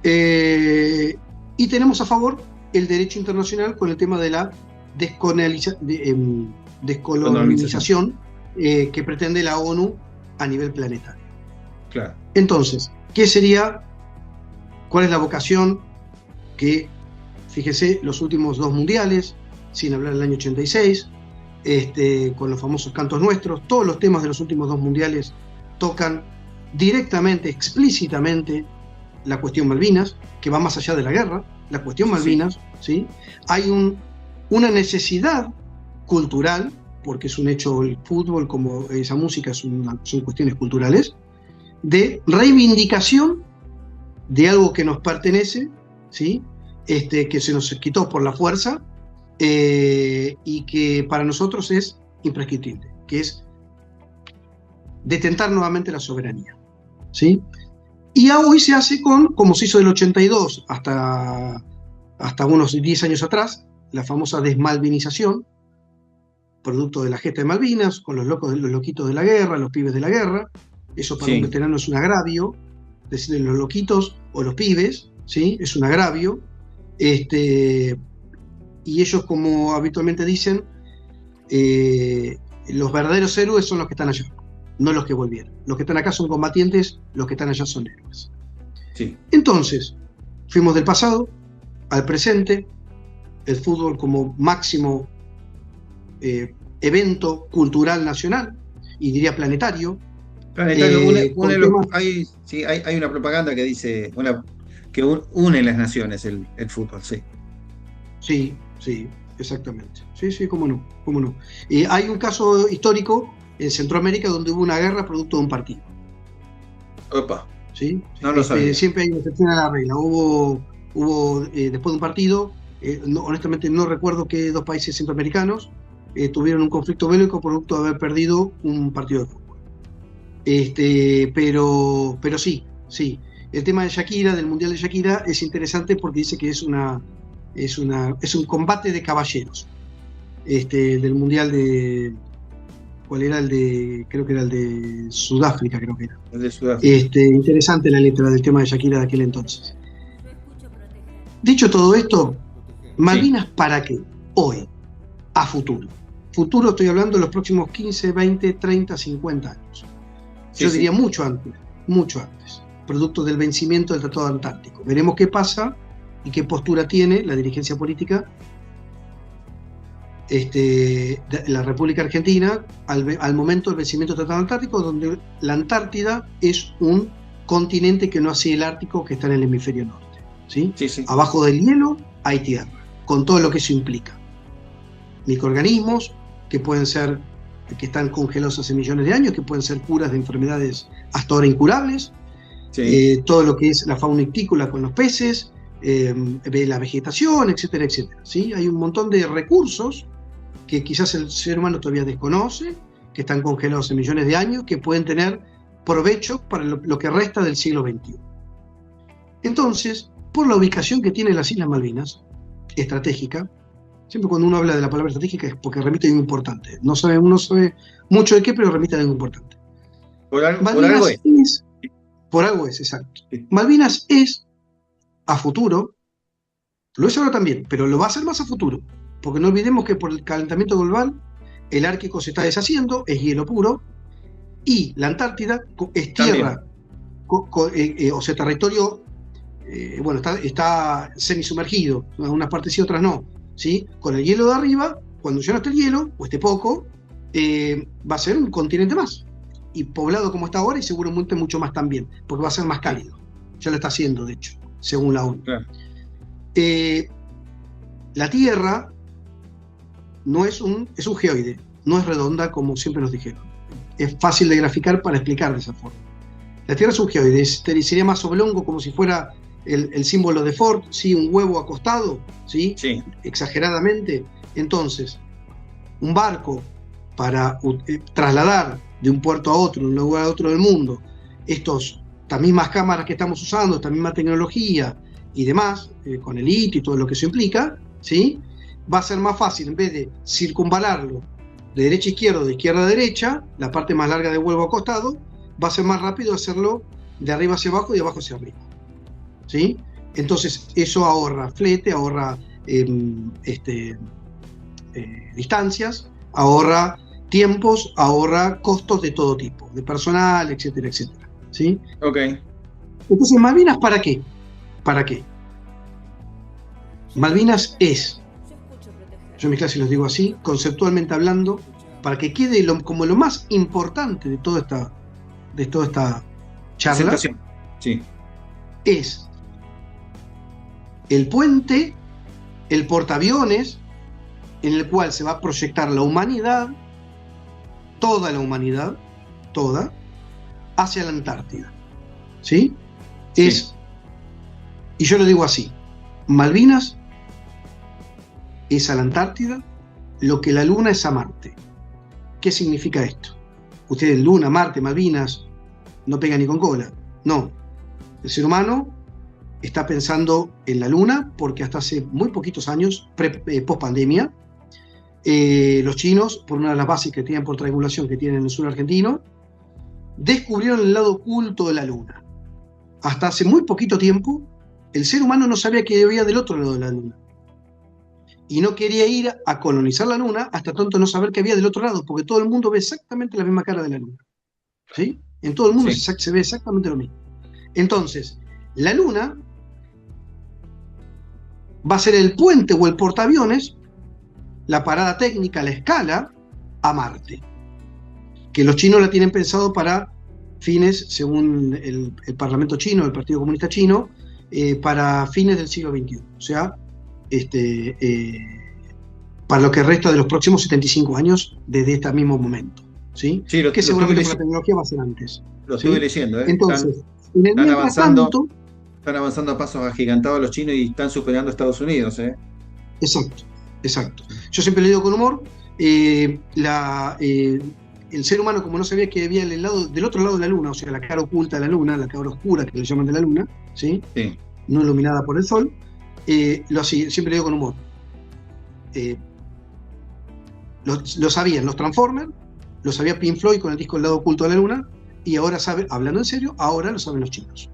[SPEAKER 8] Y tenemos a favor el derecho internacional con el tema de la descolonización que pretende la ONU a nivel planetario.
[SPEAKER 9] Claro.
[SPEAKER 8] Entonces, ¿cuál es la vocación que, fíjese, los últimos 2 mundiales, sin hablar del año 86, con los famosos cantos nuestros, todos los temas de los últimos 2 mundiales tocan directamente, explícitamente, la cuestión Malvinas, que va más allá de la guerra, la cuestión Malvinas, ¿sí? Hay una necesidad cultural, porque es un hecho el fútbol, como esa música son cuestiones culturales, de reivindicación de algo que nos pertenece, ¿sí? Que se nos quitó por la fuerza, y que para nosotros es imprescriptible, que es detentar nuevamente la soberanía, ¿sí? Y hoy se hace como se hizo del 82 hasta unos 10 años atrás, la famosa desmalvinización, producto de la gesta de Malvinas, con los loquitos de la guerra, los pibes de la guerra. Eso para un veterano es un agravio, decirle los loquitos o los pibes, ¿sí? Es un agravio. Y ellos, como habitualmente dicen, los verdaderos héroes son los que están allá, no los que volvieron. Los que están acá son combatientes, los que están allá son héroes.
[SPEAKER 9] Sí.
[SPEAKER 8] Entonces, fuimos del pasado al presente, el fútbol como máximo evento cultural nacional, y diría planetario.
[SPEAKER 9] Hay una propaganda que dice que une las naciones el fútbol, sí.
[SPEAKER 8] Sí, exactamente. Sí, cómo no. Hay un caso histórico en Centroamérica donde hubo una guerra producto de un partido.
[SPEAKER 9] Opa.
[SPEAKER 8] ¿Sí?
[SPEAKER 9] No lo sabía.
[SPEAKER 8] Siempre hay una excepción a la regla. Hubo después de un partido, honestamente no recuerdo qué 2 países centroamericanos tuvieron un conflicto bélico producto de haber perdido un partido de fútbol. Pero sí. El tema de Shakira, del Mundial de Shakira, es interesante porque dice que es un combate de caballeros. Del Mundial de... ¿Cuál era? Creo que era el de Sudáfrica, creo que era.
[SPEAKER 9] El de Sudáfrica.
[SPEAKER 8] Interesante la letra del tema de Shakira de aquel entonces. Dicho todo esto, Malvinas, ¿para qué? Hoy, a futuro. Futuro estoy hablando de los próximos 15, 20, 30, 50 años. Yo diría mucho antes, producto del vencimiento del Tratado Antártico. Veremos qué pasa y qué postura tiene la dirigencia política de la República Argentina al momento del vencimiento del Tratado Antártico, donde la Antártida es un continente que no hace el Ártico, que está en el hemisferio norte, ¿sí?
[SPEAKER 9] Sí.
[SPEAKER 8] Abajo del hielo hay tierra, con todo lo que eso implica. Microorganismos que están congelados hace millones de años, que pueden ser curas de enfermedades hasta ahora incurables, todo lo que es la fauna ictícola con los peces, la vegetación, etcétera, etcétera, ¿sí? Hay un montón de recursos que quizás el ser humano todavía desconoce, que están congelados hace millones de años, que pueden tener provecho para lo que resta del siglo XXI. Entonces, por la ubicación que tienen las Islas Malvinas, estratégica, siempre cuando uno habla de la palabra estratégica es porque remite a algo importante. Uno sabe mucho de qué, pero remite a algo importante.
[SPEAKER 9] Por algo es.
[SPEAKER 8] Por algo es, exacto. Sí. Malvinas es, a futuro, lo es ahora también, pero lo va a hacer más a futuro, porque no olvidemos que por el calentamiento global, el Ártico se está deshaciendo, es hielo puro, y la Antártida es tierra, o sea, territorio, está semisumergido, unas partes sí, otras no, ¿sí? Con el hielo de arriba, cuando ya no esté el hielo, o esté poco, va a ser un continente más, y poblado como está ahora, y seguramente mucho más también, porque va a ser más cálido, ya lo está haciendo, de hecho, según la ONU.
[SPEAKER 9] Claro.
[SPEAKER 8] La Tierra es un geoide, no es redonda como siempre nos dijeron. Es fácil de graficar para explicar de esa forma. La Tierra es un geoide, sería más oblongo, como si fuera el símbolo de Ford, ¿sí? Un huevo acostado, ¿sí?
[SPEAKER 9] Sí.
[SPEAKER 8] Exageradamente. Entonces, un barco para trasladar de un puerto a otro, de un lugar a otro del mundo, estas mismas cámaras que estamos usando, esta misma tecnología y demás, con el litio y todo lo que eso implica, ¿sí? Va a ser más fácil, en vez de circunvalarlo de derecha a izquierda, de izquierda a derecha, la parte más larga de huevo acostado, va a ser más rápido hacerlo de arriba hacia abajo y de abajo hacia arriba, ¿sí? Entonces eso ahorra flete, ahorra distancias, ahorra tiempos, ahorra costos de todo tipo, de personal, etcétera, etcétera, ¿sí?
[SPEAKER 9] Ok.
[SPEAKER 8] Entonces, ¿Malvinas para qué? ¿Para qué? Malvinas es, yo en mis clases los digo así, conceptualmente hablando, para que quede como lo más importante de toda esta charla,
[SPEAKER 9] Presentación. Sí.
[SPEAKER 8] es el puente, el portaaviones, en el cual se va a proyectar la humanidad, toda la humanidad, toda, hacia la Antártida. ¿Sí?
[SPEAKER 9] Sí.
[SPEAKER 8] Y yo lo digo así, Malvinas es a la Antártida lo que la Luna es a Marte. ¿Qué significa esto? Ustedes, Luna, Marte, Malvinas, no pegan ni con cola. No. El ser humano está pensando en la Luna porque hasta hace muy poquitos años, post pandemia, los chinos, por una de las bases que tienen por triangulación que tienen en el sur argentino, descubrieron el lado oculto de la Luna. Hasta hace muy poquito tiempo, el ser humano no sabía qué había del otro lado de la Luna. Y no quería ir a colonizar la Luna hasta tanto no saber qué había del otro lado, porque todo el mundo ve exactamente la misma cara de la Luna. ¿Sí? En todo el mundo se ve exactamente lo mismo. Entonces, la Luna va a ser el puente o el portaaviones, la parada técnica, la escala, a Marte. Que los chinos la tienen pensado para fines, según el Parlamento chino, el Partido Comunista Chino, para fines del siglo XXI. O sea, para lo que resta de los próximos 75 años desde este mismo momento. ¿Sí?
[SPEAKER 9] Sí,
[SPEAKER 8] que seguramente con la tecnología va a ser antes.
[SPEAKER 9] Lo
[SPEAKER 8] ¿sí?
[SPEAKER 9] estuve leyendo.
[SPEAKER 8] Entonces,
[SPEAKER 9] están avanzando a pasos agigantados los chinos y están superando a Estados Unidos.
[SPEAKER 8] Exacto. Yo siempre le digo con humor, el ser humano, como no sabía que había del otro lado de la Luna, o sea, la cara oculta de la Luna, la cara oscura que le llaman de la Luna, ¿sí? Sí. No iluminada por el Sol, siempre le digo con humor. Lo sabían los Transformers, lo sabía Pink Floyd con el disco El lado oculto de la Luna, y ahora hablando en serio, ahora lo saben los chinos.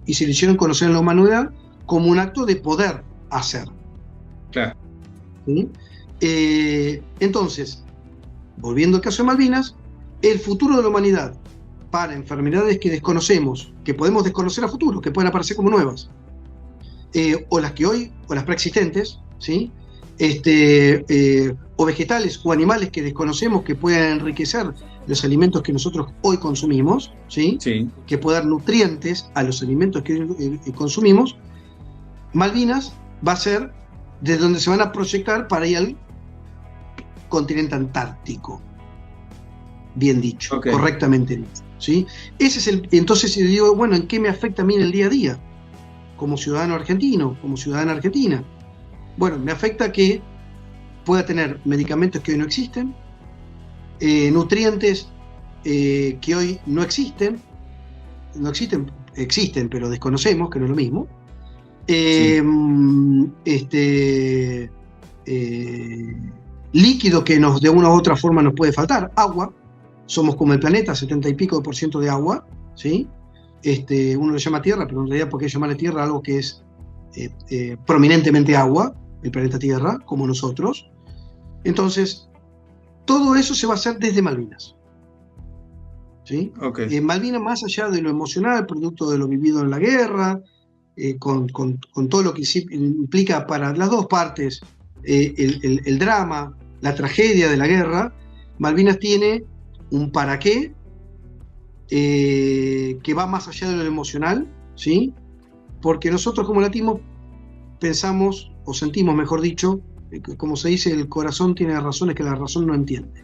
[SPEAKER 8] Y se lo hicieron conocer en la humanidad como un acto de poder hacer.
[SPEAKER 9] Claro.
[SPEAKER 8] ¿Sí? Entonces, volviendo al caso de Malvinas, el futuro de la humanidad para enfermedades que desconocemos, que podemos desconocer a futuro, que pueden aparecer como nuevas, o las que hoy, o las preexistentes, ¿sí? O vegetales o animales que desconocemos que puedan enriquecer los alimentos que nosotros hoy consumimos, ¿sí? Sí. Que puedan dar nutrientes a los alimentos que consumimos. Malvinas va a ser desde donde se van a proyectar para ir al continente antártico. Bien dicho, okay. Correctamente dicho, ¿sí? Ese es entonces yo digo, bueno, ¿en qué me afecta a mí en el día a día? Como ciudadano argentino, como ciudadana argentina. Bueno, me afecta que pueda tener medicamentos que hoy no existen, nutrientes que hoy no existen, existen, pero desconocemos, que no es lo mismo. Líquido que de una u otra forma nos puede faltar, agua. Somos como el planeta, 70 y pico % de agua, ¿sí? Uno le llama tierra, pero en realidad, ¿por qué llamarle tierra a algo que es prominentemente agua? El planeta Tierra, como nosotros. Entonces, todo eso se va a hacer desde Malvinas. ¿Sí? Okay. Malvinas, más allá de lo emocional, producto de lo vivido en la guerra, con todo lo que implica para las dos partes el drama, la tragedia de la guerra, Malvinas tiene un para qué que va más allá de lo emocional, ¿sí? Porque nosotros como latinos pensamos, o sentimos, mejor dicho, como se dice, el corazón tiene razones que la razón no entiende.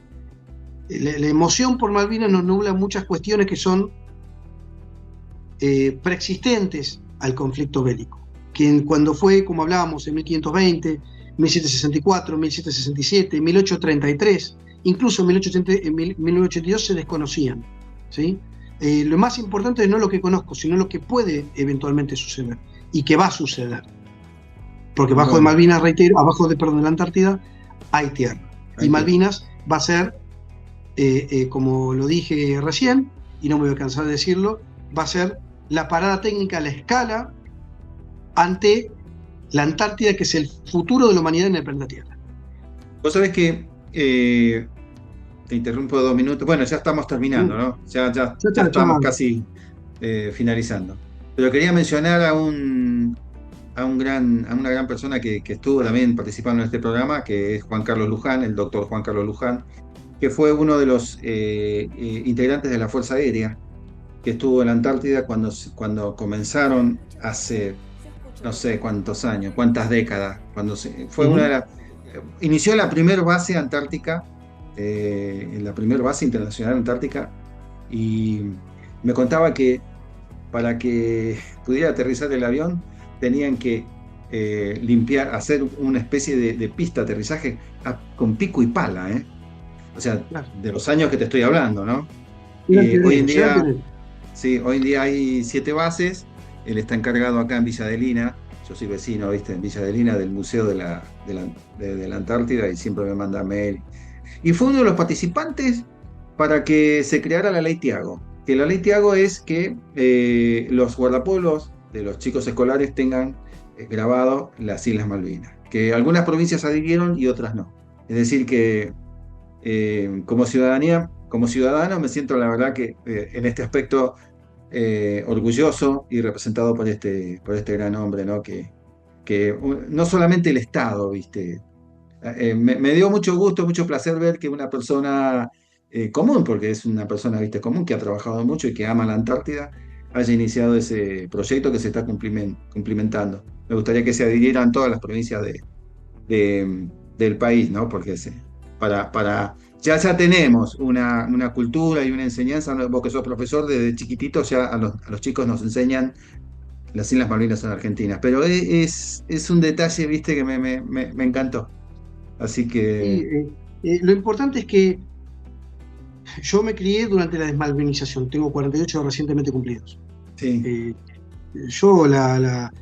[SPEAKER 8] La emoción por Malvinas nos nubla muchas cuestiones que son preexistentes al conflicto bélico, que cuando fue, como hablábamos, en 1520, 1764, 1767, 1833, incluso en 1982 se desconocían, ¿sí? Lo más importante es no lo que conozco, sino lo que puede eventualmente suceder y que va a suceder. Porque abajo de Malvinas, reitero, de la Antártida hay tierra. Y Malvinas va a ser, como lo dije recién, y no me voy a cansar de decirlo, va a ser la parada técnica a la escala ante la Antártida, que es el futuro de la humanidad en el planeta Tierra.
[SPEAKER 9] Vos sabés que, te interrumpo 2 minutos, bueno, ya estamos terminando, ¿no? Ya estamos casi finalizando. Pero quería mencionar a una gran persona que estuvo también participando en este programa, que es Juan Carlos Luján, el doctor Juan Carlos Luján, que fue uno de los integrantes de la Fuerza Aérea, que estuvo en la Antártida cuando comenzaron hace no sé cuántos años, cuántas décadas, fue una de las... Inició la primera base antártica, la primera base internacional antártica, y me contaba que para que pudiera aterrizar el avión tenían que hacer una especie de pista de aterrizaje con pico y pala, O sea, de los años que te estoy hablando, ¿no? Hoy en día hay 7 bases. Él está encargado acá en Villa Adelina. Yo soy vecino, ¿viste? En Villa Adelina, del Museo de la Antártida, y siempre me manda mail. Y fue uno de los participantes para que se creara la Ley Tiago. Que la Ley Tiago es que los guardapolos de los chicos escolares tengan grabado las Islas Malvinas. Que algunas provincias adhirieron y otras no. Es decir que como ciudadano me siento, la verdad, que en este aspecto orgulloso y representado por este gran hombre, ¿no? Que no solamente el Estado, ¿viste? Me dio mucho gusto, mucho placer ver que una persona común, porque es una persona, ¿viste?, común, que ha trabajado mucho y que ama la Antártida, haya iniciado ese proyecto que se está cumplimentando. Me gustaría que se adhirieran todas las provincias del país, ¿no? Porque ya tenemos una cultura y una enseñanza. Vos, que sos profesor, desde chiquititos ya a los chicos nos enseñan las Islas Malvinas son argentinas, pero es un detalle, ¿viste?, que me encantó. Así que...
[SPEAKER 8] lo importante es que yo me crié durante la desmalvinización, tengo 48 recientemente cumplidos.
[SPEAKER 9] Sí.
[SPEAKER 8] Yo en la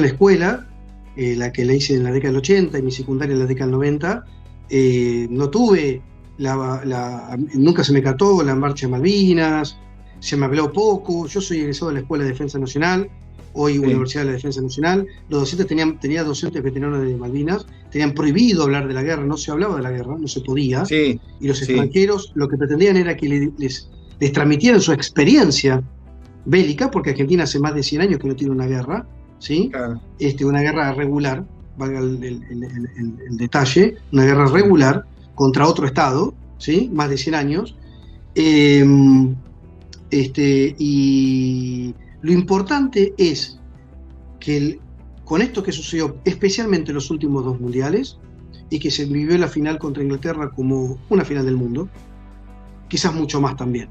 [SPEAKER 8] escuela, la que la hice en la década del 80 y mi secundaria en la década del 90, no tuve, nunca se me cató la marcha de Malvinas, se me habló poco. Yo soy egresado de la Escuela de Defensa Nacional, hoy Universidad de la Defensa Nacional. Los docentes tenía docentes veteranos de Malvinas, tenían prohibido hablar de la guerra, no se hablaba de la guerra, no se podía. Sí, y los extranjeros lo que pretendían era que les transmitieran su experiencia bélica, porque Argentina hace más de 100 años que no tiene una guerra, ¿sí? Claro. Una guerra regular, valga el detalle, una guerra regular contra otro Estado, ¿sí? Más de 100 años. Y lo importante es que con esto que sucedió, especialmente en los últimos 2 mundiales, y que se vivió la final contra Inglaterra como una final del mundo, quizás mucho más también,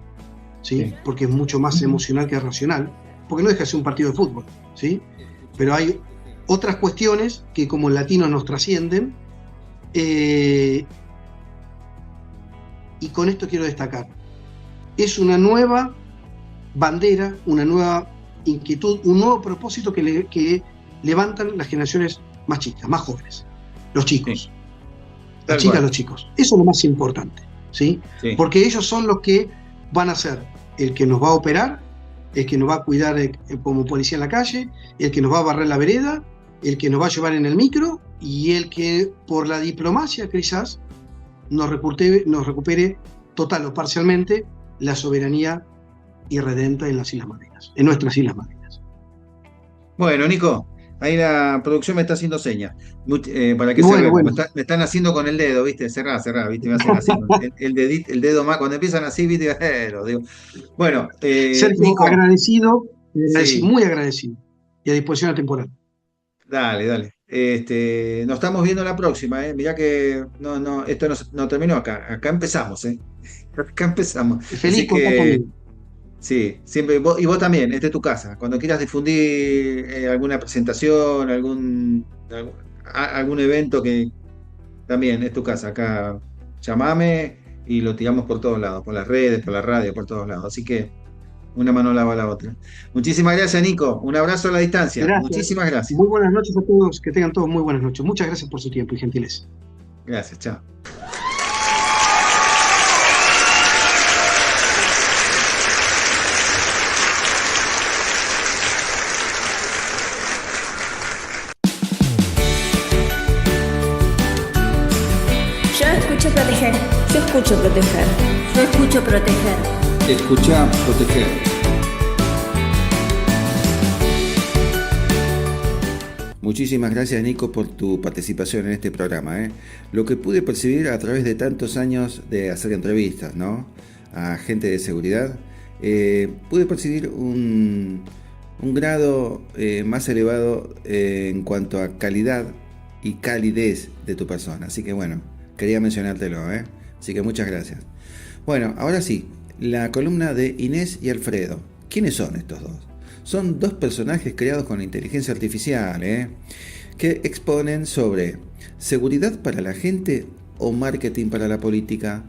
[SPEAKER 8] ¿sí? Porque es mucho más emocional que racional, porque no deja de ser un partido de fútbol, ¿sí? Pero hay otras cuestiones que como latinos nos trascienden, y con esto quiero destacar, es una nueva bandera, una nueva inquietud, un nuevo propósito que levantan las generaciones más chicas, más jóvenes, los chicos, sí. Las chicas, los chicos. Eso es lo más importante, ¿sí? Sí. Porque ellos son los que van a ser el que nos va a operar, el que nos va a cuidar como policía en la calle, el que nos va a barrer la vereda, el que nos va a llevar en el micro, y el que por la diplomacia quizás nos recupere total o parcialmente la soberanía irredenta en las Islas Malvinas, en nuestras Islas Malvinas.
[SPEAKER 9] Bueno, Nico, ahí la producción me está haciendo señas para que bueno. Me están haciendo con el dedo, ¿viste? Cerrá, ¿viste? Me hacen así, el dedo más, cuando empiezan así, ¿viste? Digo. Bueno,
[SPEAKER 8] Sergio, Nico, agradecido, sí. Muy agradecido, y a disposición a temporal.
[SPEAKER 9] Dale. Nos estamos viendo la próxima, Mirá que esto no terminó acá empezamos, Acá empezamos.
[SPEAKER 8] Feliz conmigo.
[SPEAKER 9] Sí, siempre, y vos también, esta es tu casa. Cuando quieras difundir alguna presentación, algún evento, que también es tu casa. Acá llamame y lo tiramos por todos lados, por las redes, por la radio, por todos lados. Así que una mano lava la otra. Muchísimas gracias, Nico. Un abrazo a la distancia.
[SPEAKER 8] Gracias.
[SPEAKER 9] Muchísimas gracias.
[SPEAKER 8] Muy buenas noches a todos, que tengan todos muy buenas noches. Muchas gracias por su tiempo y gentileza.
[SPEAKER 9] Gracias, chao.
[SPEAKER 1] Proteger.
[SPEAKER 2] Yo escucho proteger.
[SPEAKER 3] Yo escucho proteger.
[SPEAKER 4] Escucha proteger. Muchísimas gracias, Nico, por tu participación en este programa. Lo que pude percibir a través de tantos años de hacer entrevistas, ¿no?, a gente de seguridad, pude percibir un grado más elevado en cuanto a calidad y calidez de tu persona. Así que bueno, quería mencionártelo, así que muchas gracias. Bueno, ahora sí, la columna de Inés y Alfredo. ¿Quiénes son estos dos? Son dos personajes creados con la inteligencia artificial, que exponen sobre seguridad para la gente o marketing para la política.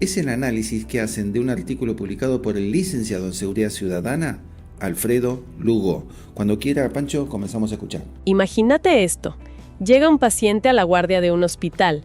[SPEAKER 4] Es el análisis que hacen de un artículo publicado por el licenciado en Seguridad Ciudadana, Alfredo Lugo. Cuando quiera, Pancho, comenzamos a escuchar.
[SPEAKER 10] Imagínate esto. Llega un paciente a la guardia de un hospital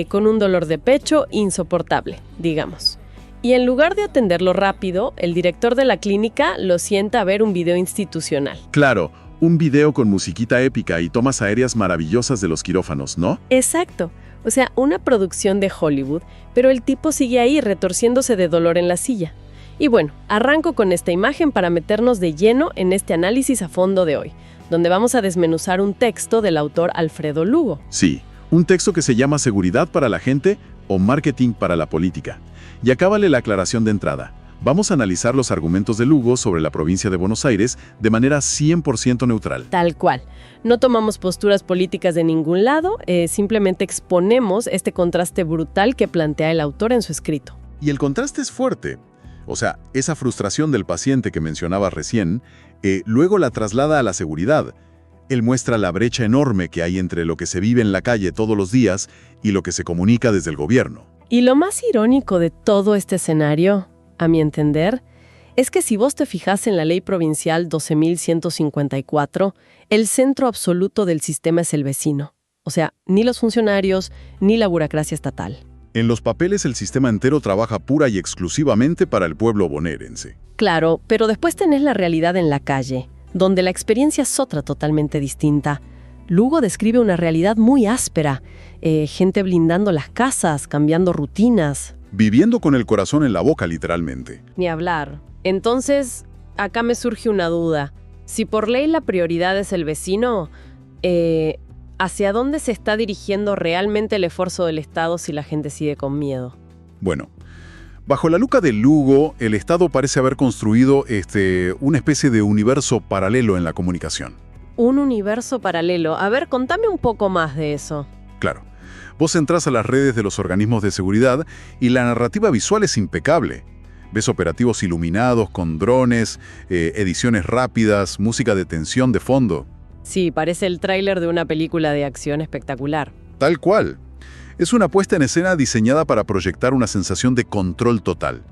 [SPEAKER 10] con un dolor de pecho insoportable, digamos. Y en lugar de atenderlo rápido, el director de la clínica lo sienta a ver un video institucional.
[SPEAKER 11] Claro, un video con musiquita épica y tomas aéreas maravillosas de los quirófanos, ¿no?
[SPEAKER 10] Exacto. O sea, una producción de Hollywood, pero el tipo sigue ahí retorciéndose de dolor en la silla. Y bueno, arranco con esta imagen para meternos de lleno en este análisis a fondo de hoy, donde vamos a desmenuzar un texto del autor Alfredo Lugo.
[SPEAKER 11] Sí, un texto que se llama Seguridad para la gente o Marketing para la política. Y acá vale la aclaración de entrada. Vamos a analizar los argumentos de Lugo sobre la provincia de Buenos Aires de manera 100% neutral.
[SPEAKER 10] Tal cual. No tomamos posturas políticas de ningún lado, simplemente exponemos este contraste brutal que plantea el autor en su escrito.
[SPEAKER 11] Y el contraste es fuerte. O sea, esa frustración del paciente que mencionaba recién, luego la traslada a la seguridad. Él muestra la brecha enorme que hay entre lo que se vive en la calle todos los días y lo que se comunica desde el gobierno.
[SPEAKER 10] Y lo más irónico de todo este escenario, a mi entender, es que si vos te fijas en la ley provincial 12.154, el centro absoluto del sistema es el vecino. O sea, ni los funcionarios, ni la burocracia estatal.
[SPEAKER 11] En los papeles el sistema entero trabaja pura y exclusivamente para el pueblo bonaerense.
[SPEAKER 10] Claro, pero después tenés la realidad en la calle, donde la experiencia es otra totalmente distinta. Lugo describe una realidad muy áspera, gente blindando las casas, cambiando rutinas.
[SPEAKER 11] Viviendo con el corazón en la boca, literalmente.
[SPEAKER 10] Ni hablar. Entonces, acá me surge una duda. Si por ley la prioridad es el vecino, ¿hacia dónde se está dirigiendo realmente el esfuerzo del Estado si la gente sigue con miedo?
[SPEAKER 11] Bueno, bajo la lupa de Lugo, el Estado parece haber construido una especie de universo paralelo en la comunicación.
[SPEAKER 10] Un universo paralelo. A ver, contame un poco más de eso.
[SPEAKER 11] Claro. Vos entrás a las redes de los organismos de seguridad y la narrativa visual es impecable. Ves operativos iluminados con drones, ediciones rápidas, música de tensión de fondo.
[SPEAKER 10] Sí, parece el tráiler de una película de acción espectacular.
[SPEAKER 11] Tal cual. Es una puesta en escena diseñada para proyectar una sensación de control total.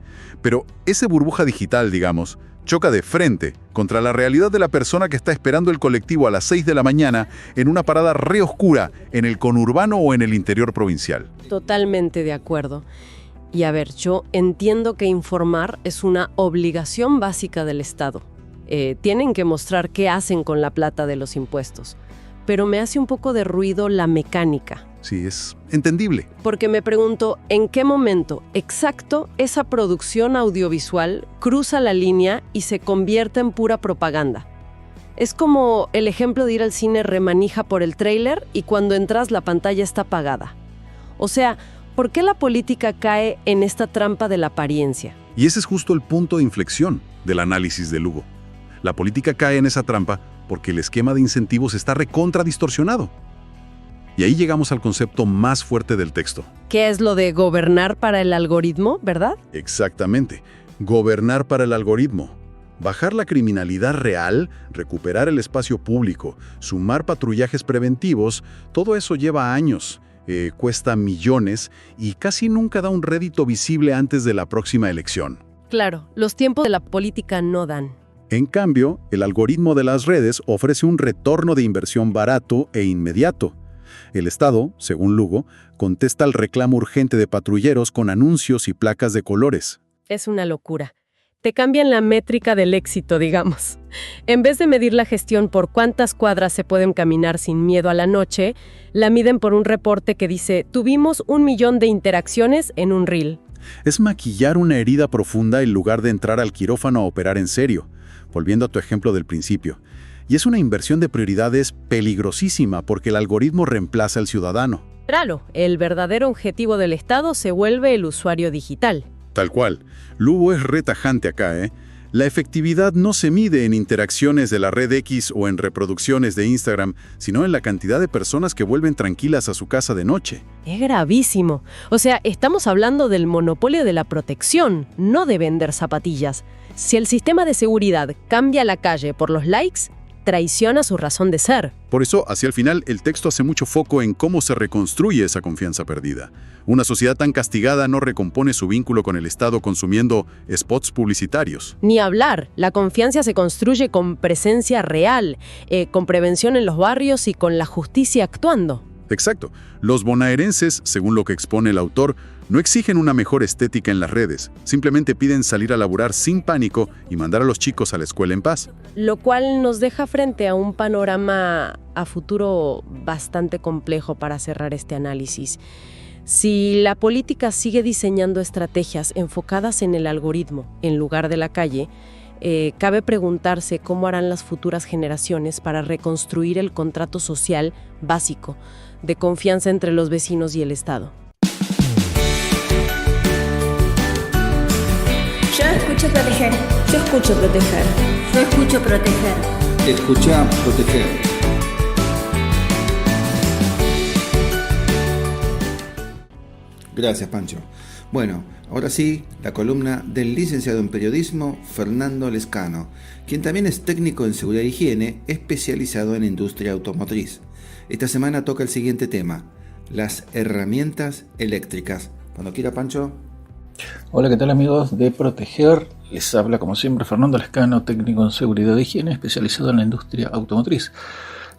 [SPEAKER 11] Pero ese burbuja digital, digamos, choca de frente contra la realidad de la persona que está esperando el colectivo a las 6 de la mañana en una parada re oscura en el conurbano o en el interior provincial.
[SPEAKER 10] Totalmente de acuerdo. Y a ver, yo entiendo que informar es una obligación básica del Estado. Tienen que mostrar qué hacen con la plata de los impuestos. Pero me hace un poco de ruido la mecánica.
[SPEAKER 11] Sí, es entendible.
[SPEAKER 10] Porque me pregunto, ¿en qué momento exacto esa producción audiovisual cruza la línea y se convierte en pura propaganda? Es como el ejemplo de ir al cine remanija por el tráiler y cuando entras la pantalla está apagada. O sea, ¿por qué la política cae en esta trampa de la apariencia?
[SPEAKER 11] Y ese es justo el punto de inflexión del análisis de Lugo. La política cae en esa trampa porque el esquema de incentivos está recontra distorsionado. Y ahí llegamos al concepto más fuerte del texto.
[SPEAKER 10] ¿Qué es lo de gobernar para el algoritmo, verdad?
[SPEAKER 11] Exactamente. Gobernar para el algoritmo. Bajar la criminalidad real, recuperar el espacio público, sumar patrullajes preventivos, todo eso lleva años, cuesta millones y casi nunca da un rédito visible antes de la próxima elección.
[SPEAKER 10] Claro, los tiempos de la política no dan.
[SPEAKER 11] En cambio, el algoritmo de las redes ofrece un retorno de inversión barato e inmediato. El Estado, según Lugo, contesta al reclamo urgente de patrulleros con anuncios y placas de colores.
[SPEAKER 10] Es una locura. Te cambian la métrica del éxito, digamos. En vez de medir la gestión por cuántas cuadras se pueden caminar sin miedo a la noche, la miden por un reporte que dice, tuvimos 1 millón de interacciones en un reel.
[SPEAKER 11] Es maquillar una herida profunda en lugar de entrar al quirófano a operar en serio. Volviendo a tu ejemplo del principio. Y es una inversión de prioridades peligrosísima porque el algoritmo reemplaza al ciudadano.
[SPEAKER 10] Claro, el verdadero objetivo del Estado se vuelve el usuario digital.
[SPEAKER 11] Tal cual. Lugo es retajante acá, ¿eh? La efectividad no se mide en interacciones de la red X o en reproducciones de Instagram, sino en la cantidad de personas que vuelven tranquilas a su casa de noche.
[SPEAKER 10] Es gravísimo. O sea, estamos hablando del monopolio de la protección, no de vender zapatillas. Si el sistema de seguridad cambia la calle por los likes, traiciona su razón de ser.
[SPEAKER 11] Por eso, hacia el final, el texto hace mucho foco en cómo se reconstruye esa confianza perdida. Una sociedad tan castigada no recompone su vínculo con el Estado consumiendo spots publicitarios.
[SPEAKER 10] Ni hablar. La confianza se construye con presencia real, con prevención en los barrios y con la justicia actuando.
[SPEAKER 11] Exacto. Los bonaerenses, según lo que expone el autor, no exigen una mejor estética en las redes, simplemente piden salir a laburar sin pánico y mandar a los chicos a la escuela en paz.
[SPEAKER 10] Lo cual nos deja frente a un panorama a futuro bastante complejo para cerrar este análisis. Si la política sigue diseñando estrategias enfocadas en el algoritmo en lugar de la calle, cabe preguntarse cómo harán las futuras generaciones para reconstruir el contrato social básico de confianza entre los vecinos y el Estado.
[SPEAKER 1] Yo escucho proteger.
[SPEAKER 2] Yo escucho proteger.
[SPEAKER 3] Yo escucho proteger.
[SPEAKER 4] Escucha proteger. Gracias, Pancho. Bueno, ahora sí, la columna del licenciado en periodismo Fernando Lescano, quien también es técnico en seguridad e higiene, especializado en industria automotriz. Esta semana toca el siguiente tema, las herramientas eléctricas. Cuando quiera, Pancho.
[SPEAKER 12] Hola, ¿qué tal amigos de Proteger? Les habla como siempre Fernando Lescano, técnico en seguridad e higiene, especializado en la industria automotriz.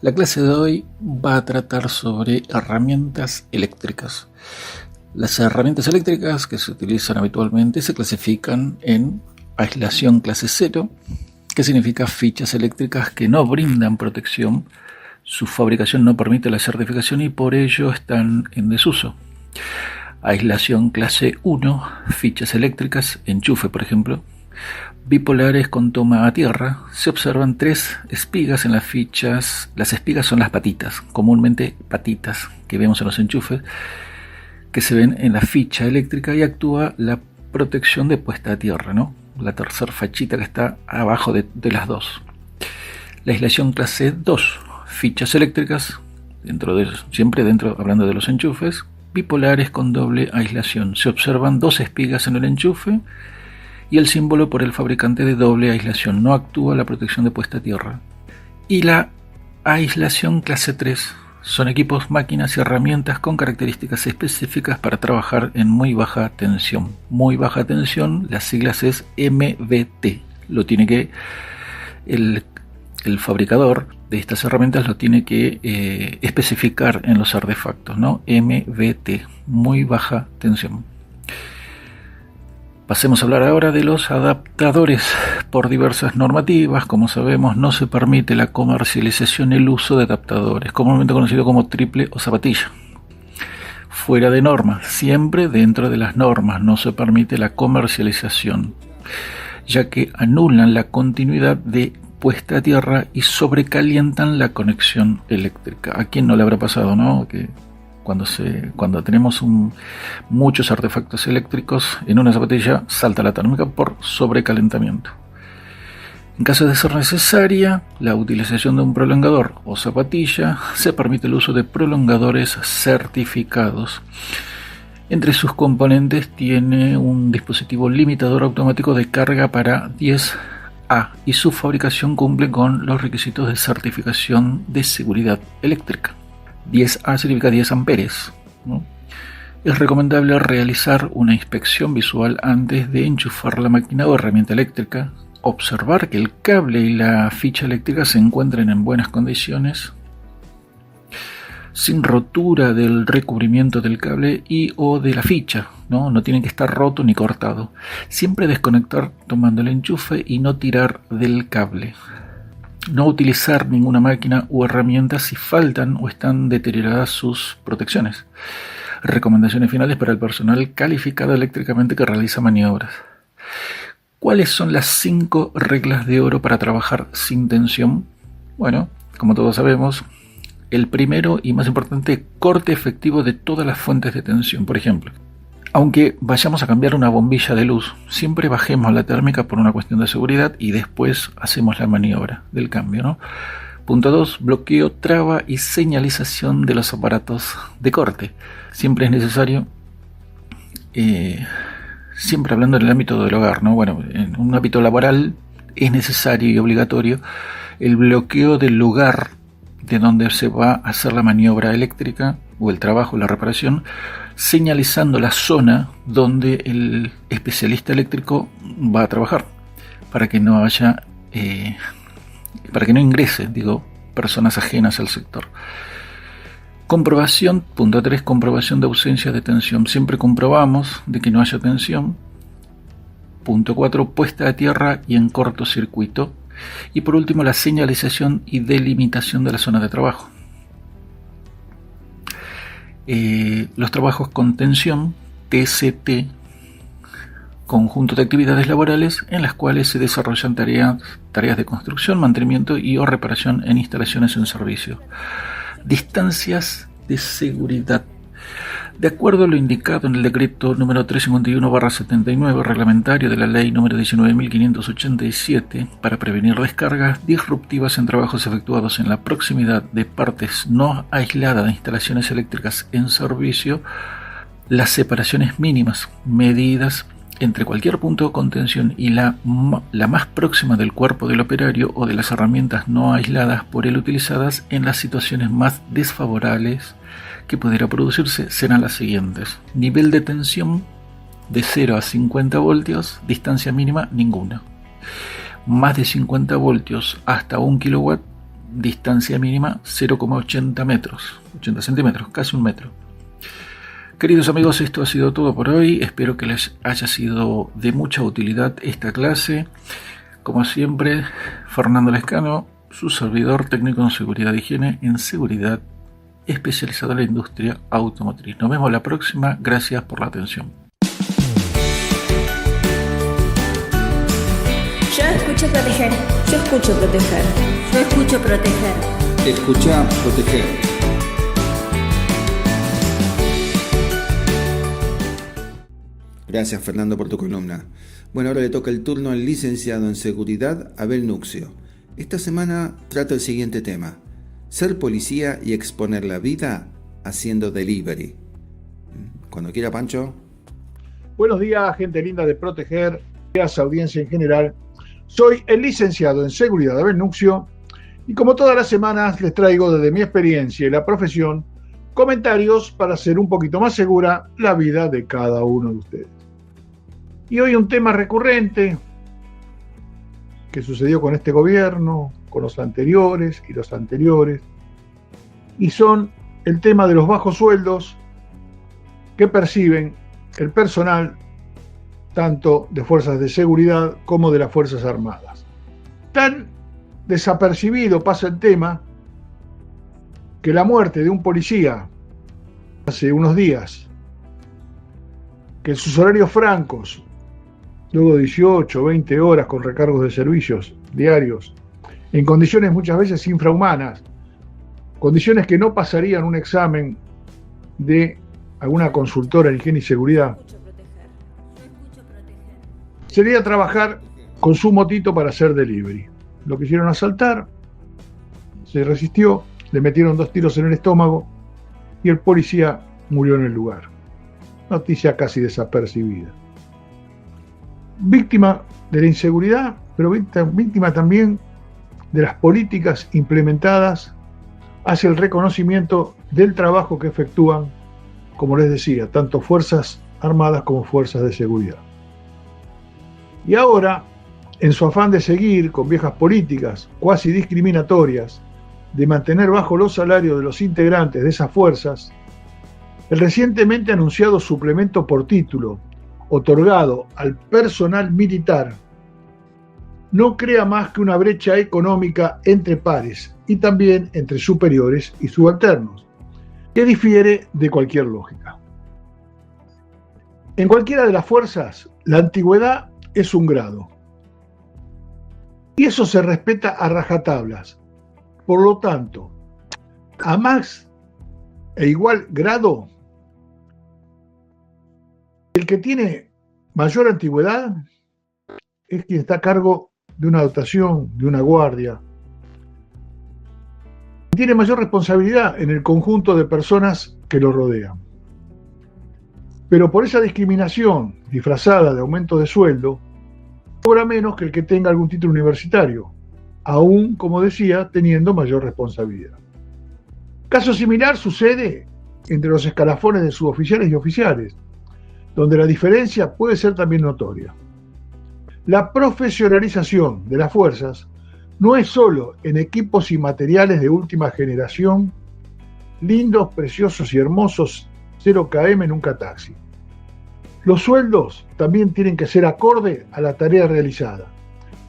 [SPEAKER 12] La clase de hoy va a tratar sobre herramientas eléctricas. Las herramientas eléctricas que se utilizan habitualmente se clasifican en aislación clase 0, que significa fichas eléctricas que no brindan protección, su fabricación no permite la certificación y por ello están en desuso. Aislación clase 1, fichas eléctricas, enchufe por ejemplo, bipolares con toma a tierra. Se observan 3 espigas en las fichas. Las espigas son las patitas, comúnmente patitas que vemos en los enchufes, que se ven en la ficha eléctrica y actúa la protección de puesta a tierra, ¿no? La tercera fachita que está abajo de las dos. La aislación clase 2, fichas eléctricas, siempre hablando de los enchufes, bipolares con doble aislación. Se observan 2 espigas en el enchufe y el símbolo por el fabricante de doble aislación. No actúa la protección de puesta a tierra. Y la aislación clase 3 son equipos, máquinas y herramientas con características específicas para trabajar en muy baja tensión. Muy baja tensión, las siglas es MVT. Lo tiene que el fabricador de estas herramientas lo tiene que especificar en los artefactos, ¿no? MVT, muy baja tensión. Pasemos a hablar ahora de los adaptadores. Por diversas normativas, como sabemos, no se permite la comercialización y el uso de adaptadores, comúnmente conocido como triple o zapatilla. Fuera de norma, siempre dentro de las normas, no se permite la comercialización, ya que anulan la continuidad de puesta a tierra y sobrecalientan la conexión eléctrica. ¿A quién no le habrá pasado, no? Que cuando tenemos muchos artefactos eléctricos en una zapatilla, salta la térmica por sobrecalentamiento. En caso de ser necesaria la utilización de un prolongador o zapatilla, se permite el uso de prolongadores certificados. Entre sus componentes tiene un dispositivo limitador automático de carga para 10A y su fabricación cumple con los requisitos de certificación de seguridad eléctrica. 10A significa 10 amperes, ¿no? Es recomendable realizar una inspección visual antes de enchufar la máquina o herramienta eléctrica, observar que el cable y la ficha eléctrica se encuentren en buenas condiciones, sin rotura del recubrimiento del cable y o de la ficha, no tiene que estar roto ni cortado. Siempre desconectar tomando el enchufe y no tirar del cable. No utilizar ninguna máquina u herramienta si faltan o están deterioradas sus protecciones. Recomendaciones finales para el personal calificado eléctricamente que realiza maniobras. ¿Cuáles son las 5 reglas de oro para trabajar sin tensión? Bueno, como todos sabemos, el primero y más importante, corte efectivo de todas las fuentes de tensión. Por ejemplo, aunque vayamos a cambiar una bombilla de luz, siempre bajemos la térmica por una cuestión de seguridad y después hacemos la maniobra del cambio, ¿no? Punto 2, bloqueo, traba y señalización de los aparatos de corte. Siempre es necesario, siempre hablando en el ámbito del hogar, ¿no? Bueno, en un ámbito laboral es necesario y obligatorio el bloqueo del lugar de donde se va a hacer la maniobra eléctrica o el trabajo, la reparación, señalizando la zona donde el especialista eléctrico va a trabajar, para que no haya, para que no ingrese, personas ajenas al sector. Comprobación, punto 3, comprobación de ausencia de tensión. Siempre comprobamos de que no haya tensión. Punto 4, puesta a tierra y en cortocircuito. Y por último, la señalización y delimitación de la zona de trabajo. Los trabajos con tensión, TCT, conjunto de actividades laborales en las cuales se desarrollan tareas de construcción, mantenimiento y o reparación en instalaciones en servicio. Distancias de seguridad. De acuerdo a lo indicado en el decreto número 351/79 reglamentario de la ley número 19.587 para prevenir descargas disruptivas en trabajos efectuados en la proximidad de partes no aisladas de instalaciones eléctricas en servicio, las separaciones mínimas medidas entre cualquier punto de contención y la más próxima del cuerpo del operario o de las herramientas no aisladas por él utilizadas en las situaciones más desfavorables que pudiera producirse serán las siguientes: nivel de tensión de 0 a 50 voltios, distancia mínima ninguna. Más de 50 voltios hasta 1 kilowatt, distancia mínima 0,80 metros, 80 centímetros, casi 1 metro. Queridos amigos, esto ha sido todo por hoy. Espero que les haya sido de mucha utilidad esta clase. Como siempre, Fernando Lescano, su servidor técnico en seguridad e higiene en seguridad, especializado en la industria automotriz. Nos vemos la próxima. Gracias por la atención.
[SPEAKER 1] Yo escucho proteger.
[SPEAKER 2] Yo escucho proteger.
[SPEAKER 3] Yo escucho proteger.
[SPEAKER 4] Escucha proteger. Gracias, Fernando, por tu columna. Bueno, ahora le toca el turno al licenciado en seguridad Abel Nuxio. Esta semana trata el siguiente tema: ser policía y exponer la vida haciendo delivery. Cuando quiera, Pancho.
[SPEAKER 13] Buenos días, gente linda de Proteger, gracias, audiencia en general. Soy el licenciado en seguridad Abel Nuxio y como todas las semanas les traigo desde mi experiencia y la profesión comentarios para hacer un poquito más segura la vida de cada uno de ustedes. Y hoy un tema recurrente que sucedió con este gobierno, con los anteriores y los anteriores, y son el tema de los bajos sueldos que perciben el personal tanto de fuerzas de seguridad como de las Fuerzas Armadas. Tan desapercibido pasa el tema que la muerte de un policía hace unos días, que en sus horarios francos, luego de 18 o 20 horas con recargos de servicios diarios, en condiciones muchas veces infrahumanas, condiciones que no pasarían un examen de alguna consultora en higiene y seguridad, sería trabajar con su motito para hacer delivery. Lo quisieron asaltar, se resistió, le metieron 2 tiros en el estómago y el policía murió en el lugar. Noticia casi desapercibida. Víctima de la inseguridad, pero víctima también de las políticas implementadas hacia el reconocimiento del trabajo que efectúan, como les decía, tanto Fuerzas Armadas como Fuerzas de Seguridad. Y ahora, en su afán de seguir con viejas políticas cuasi discriminatorias, de mantener bajo los salarios de los integrantes de esas fuerzas, el recientemente anunciado suplemento por título otorgado al personal militar no crea más que una brecha económica entre pares y también entre superiores y subalternos, que difiere de cualquier lógica. En cualquiera de las fuerzas, la antigüedad es un grado. Y eso se respeta a rajatablas. Por lo tanto, a más e igual grado, el que tiene mayor antigüedad es quien está a cargo de una dotación, de una guardia. Tiene mayor responsabilidad en el conjunto de personas que lo rodean. Pero por esa discriminación disfrazada de aumento de sueldo, cobra menos que el que tenga algún título universitario, aún, como decía, teniendo mayor responsabilidad. Caso similar sucede entre los escalafones de suboficiales y oficiales, donde la diferencia puede ser también notoria. La profesionalización de las fuerzas no es solo en equipos y materiales de última generación, lindos, preciosos y hermosos, 0 km nunca taxi. Los sueldos también tienen que ser acorde a la tarea realizada,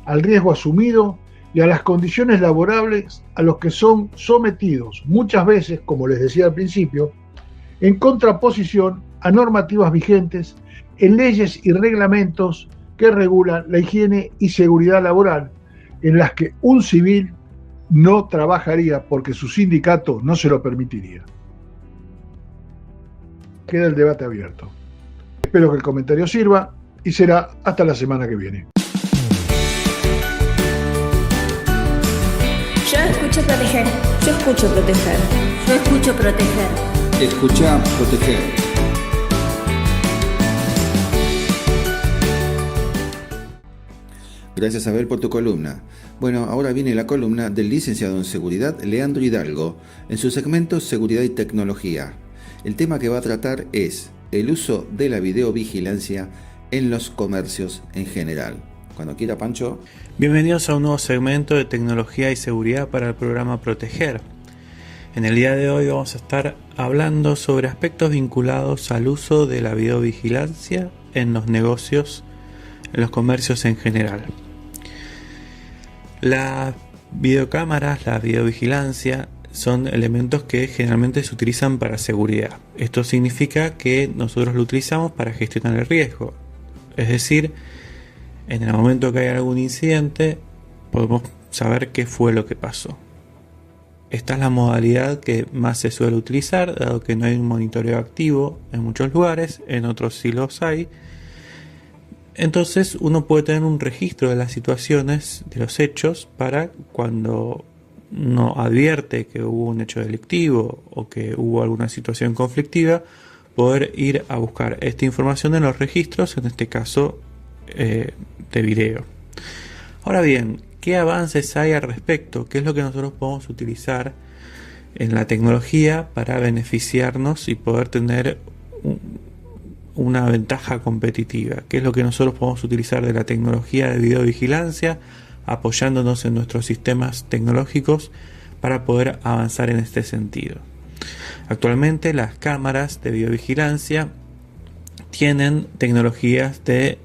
[SPEAKER 13] al riesgo asumido y a las condiciones laborables a los que son sometidos, muchas veces, como les decía al principio, en contraposición a normativas vigentes en leyes y reglamentos que regulan la higiene y seguridad laboral, en las que un civil no trabajaría porque su sindicato no se lo permitiría. Queda el debate abierto. Espero que el comentario sirva y será hasta la semana que viene.
[SPEAKER 1] Yo escucho proteger.
[SPEAKER 2] Yo escucho proteger.
[SPEAKER 3] Yo escucho proteger.
[SPEAKER 4] Escucha proteger. Gracias, Abel, por tu columna. Bueno, ahora viene la columna del licenciado en Seguridad, Leandro Hidalgo, en su segmento Seguridad y Tecnología. El tema que va a tratar es el uso de la videovigilancia en los comercios en general. Cuando quiera, Pancho.
[SPEAKER 14] Bienvenidos a un nuevo segmento de tecnología y seguridad para el programa Proteger. En el día de hoy vamos a estar hablando sobre aspectos vinculados al uso de la videovigilancia en los negocios, en los comercios en general. Las videocámaras, la videovigilancia, son elementos que generalmente se utilizan para seguridad. Esto significa que nosotros lo utilizamos para gestionar el riesgo. Es decir, en el momento que hay algún incidente, podemos saber qué fue lo que pasó. Esta es la modalidad que más se suele utilizar, dado que no hay un monitoreo activo en muchos lugares, en otros sí los hay. Entonces uno puede tener un registro de las situaciones, de los hechos, para cuando no advierte que hubo un hecho delictivo o que hubo alguna situación conflictiva, poder ir a buscar esta información en los registros, en este caso de video. Ahora bien, ¿qué avances hay al respecto? ¿Qué es lo que nosotros podemos utilizar en la tecnología para beneficiarnos y poder tener una ventaja competitiva? ¿Qué es lo que nosotros podemos utilizar de la tecnología de videovigilancia, apoyándonos en nuestros sistemas tecnológicos para poder avanzar en este sentido? Actualmente las cámaras de videovigilancia tienen tecnologías de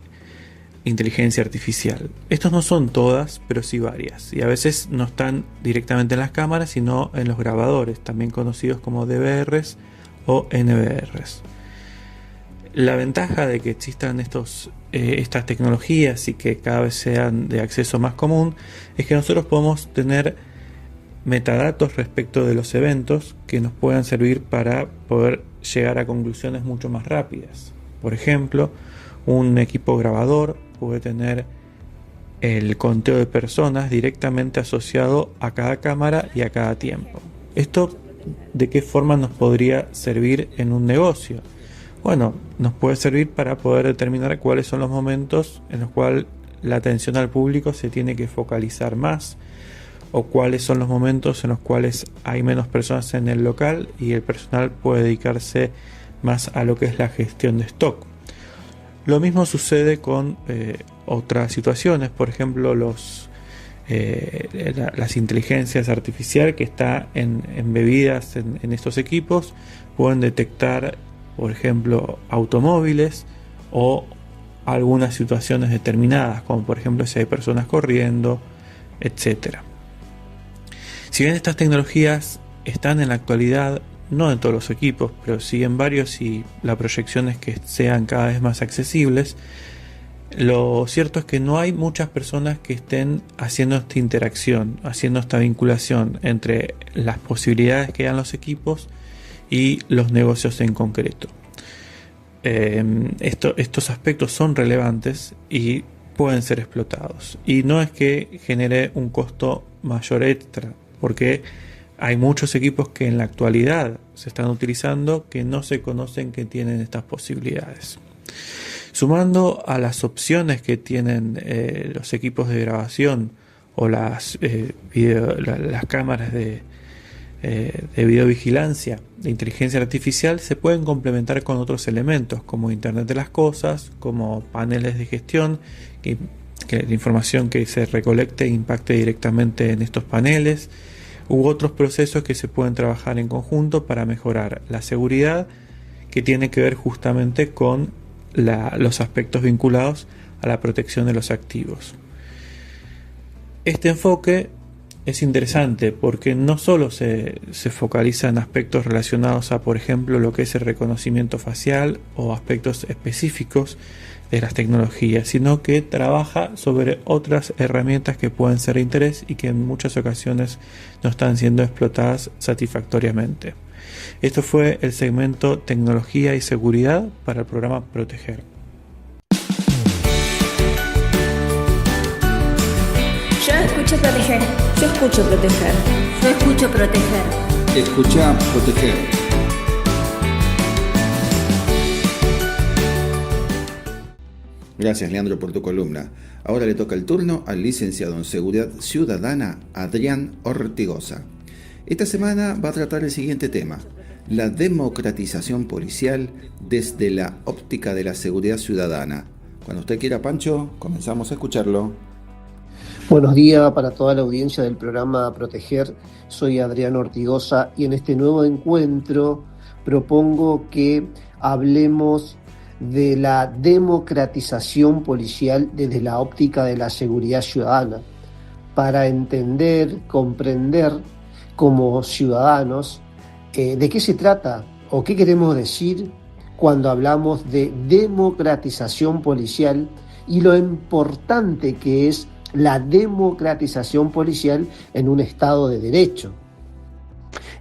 [SPEAKER 14] inteligencia artificial. Estos no son todas, pero sí varias, y a veces no están directamente en las cámaras, sino en los grabadores, también conocidos como DVRs o NVRs. La ventaja de que existan estas tecnologías y que cada vez sean de acceso más común es que nosotros podemos tener metadatos respecto de los eventos que nos puedan servir para poder llegar a conclusiones mucho más rápidas. Por ejemplo, un equipo grabador puede tener el conteo de personas directamente asociado a cada cámara y a cada tiempo. ¿Esto de qué forma nos podría servir en un negocio? Bueno, nos puede servir para poder determinar cuáles son los momentos en los cuales la atención al público se tiene que focalizar más, o cuáles son los momentos en los cuales hay menos personas en el local y el personal puede dedicarse más a lo que es la gestión de stock. Lo mismo sucede con otras situaciones, por ejemplo las inteligencias artificiales que están embebidas en estos equipos pueden detectar, por ejemplo, automóviles o algunas situaciones determinadas, como por ejemplo si hay personas corriendo, etc. Si bien estas tecnologías están en la actualidad, no en todos los equipos, pero sí en varios, y la proyección es que sean cada vez más accesibles, Lo cierto es que no hay muchas personas que estén haciendo esta interacción, haciendo esta vinculación entre las posibilidades que dan los equipos y los negocios en concreto. Estos aspectos son relevantes y pueden ser explotados. Y no es que genere un costo mayor extra, porque hay muchos equipos que en la actualidad se están utilizando que no se conocen que tienen estas posibilidades. Sumando a las opciones que tienen los equipos de grabación o las cámaras de videovigilancia de inteligencia artificial, se pueden complementar con otros elementos como Internet de las Cosas, como paneles de gestión, que la información que se recolecte impacte directamente en estos paneles, u otros procesos que se pueden trabajar en conjunto para mejorar la seguridad, que tiene que ver justamente con los aspectos vinculados a la protección de los activos. Este enfoque es interesante porque no solo se focaliza en aspectos relacionados a, por ejemplo, lo que es el reconocimiento facial o aspectos específicos de las tecnologías, sino que trabaja sobre otras herramientas que pueden ser de interés y que en muchas ocasiones no están siendo explotadas satisfactoriamente. Esto fue el segmento Tecnología y Seguridad para el programa Proteger.
[SPEAKER 1] Yo escucho proteger.
[SPEAKER 2] Yo escucho proteger.
[SPEAKER 3] Yo escucho proteger.
[SPEAKER 4] Escucha proteger. Gracias, Leandro, por tu columna. Ahora le toca el turno al licenciado en Seguridad Ciudadana, Adrián Ortigosa. Esta semana va a tratar el siguiente tema: la democratización policial desde la óptica de la seguridad ciudadana. Cuando usted quiera, Pancho, comenzamos a escucharlo.
[SPEAKER 15] Buenos días para toda la audiencia del programa Proteger. Soy Adrián Ortigosa y en este nuevo encuentro propongo que hablemos de la democratización policial desde la óptica de la seguridad ciudadana, para entender, comprender como ciudadanos de qué se trata o qué queremos decir cuando hablamos de democratización policial y lo importante que es la democratización policial en un Estado de Derecho.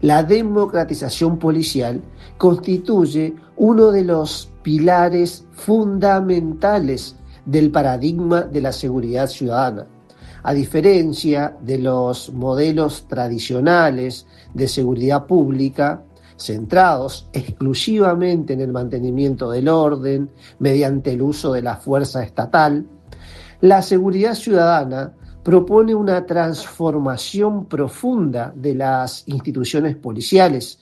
[SPEAKER 15] La democratización policial constituye uno de los pilares fundamentales del paradigma de la seguridad ciudadana. A diferencia de los modelos tradicionales de seguridad pública, centrados exclusivamente en el mantenimiento del orden mediante el uso de la fuerza estatal, la seguridad ciudadana propone una transformación profunda de las instituciones policiales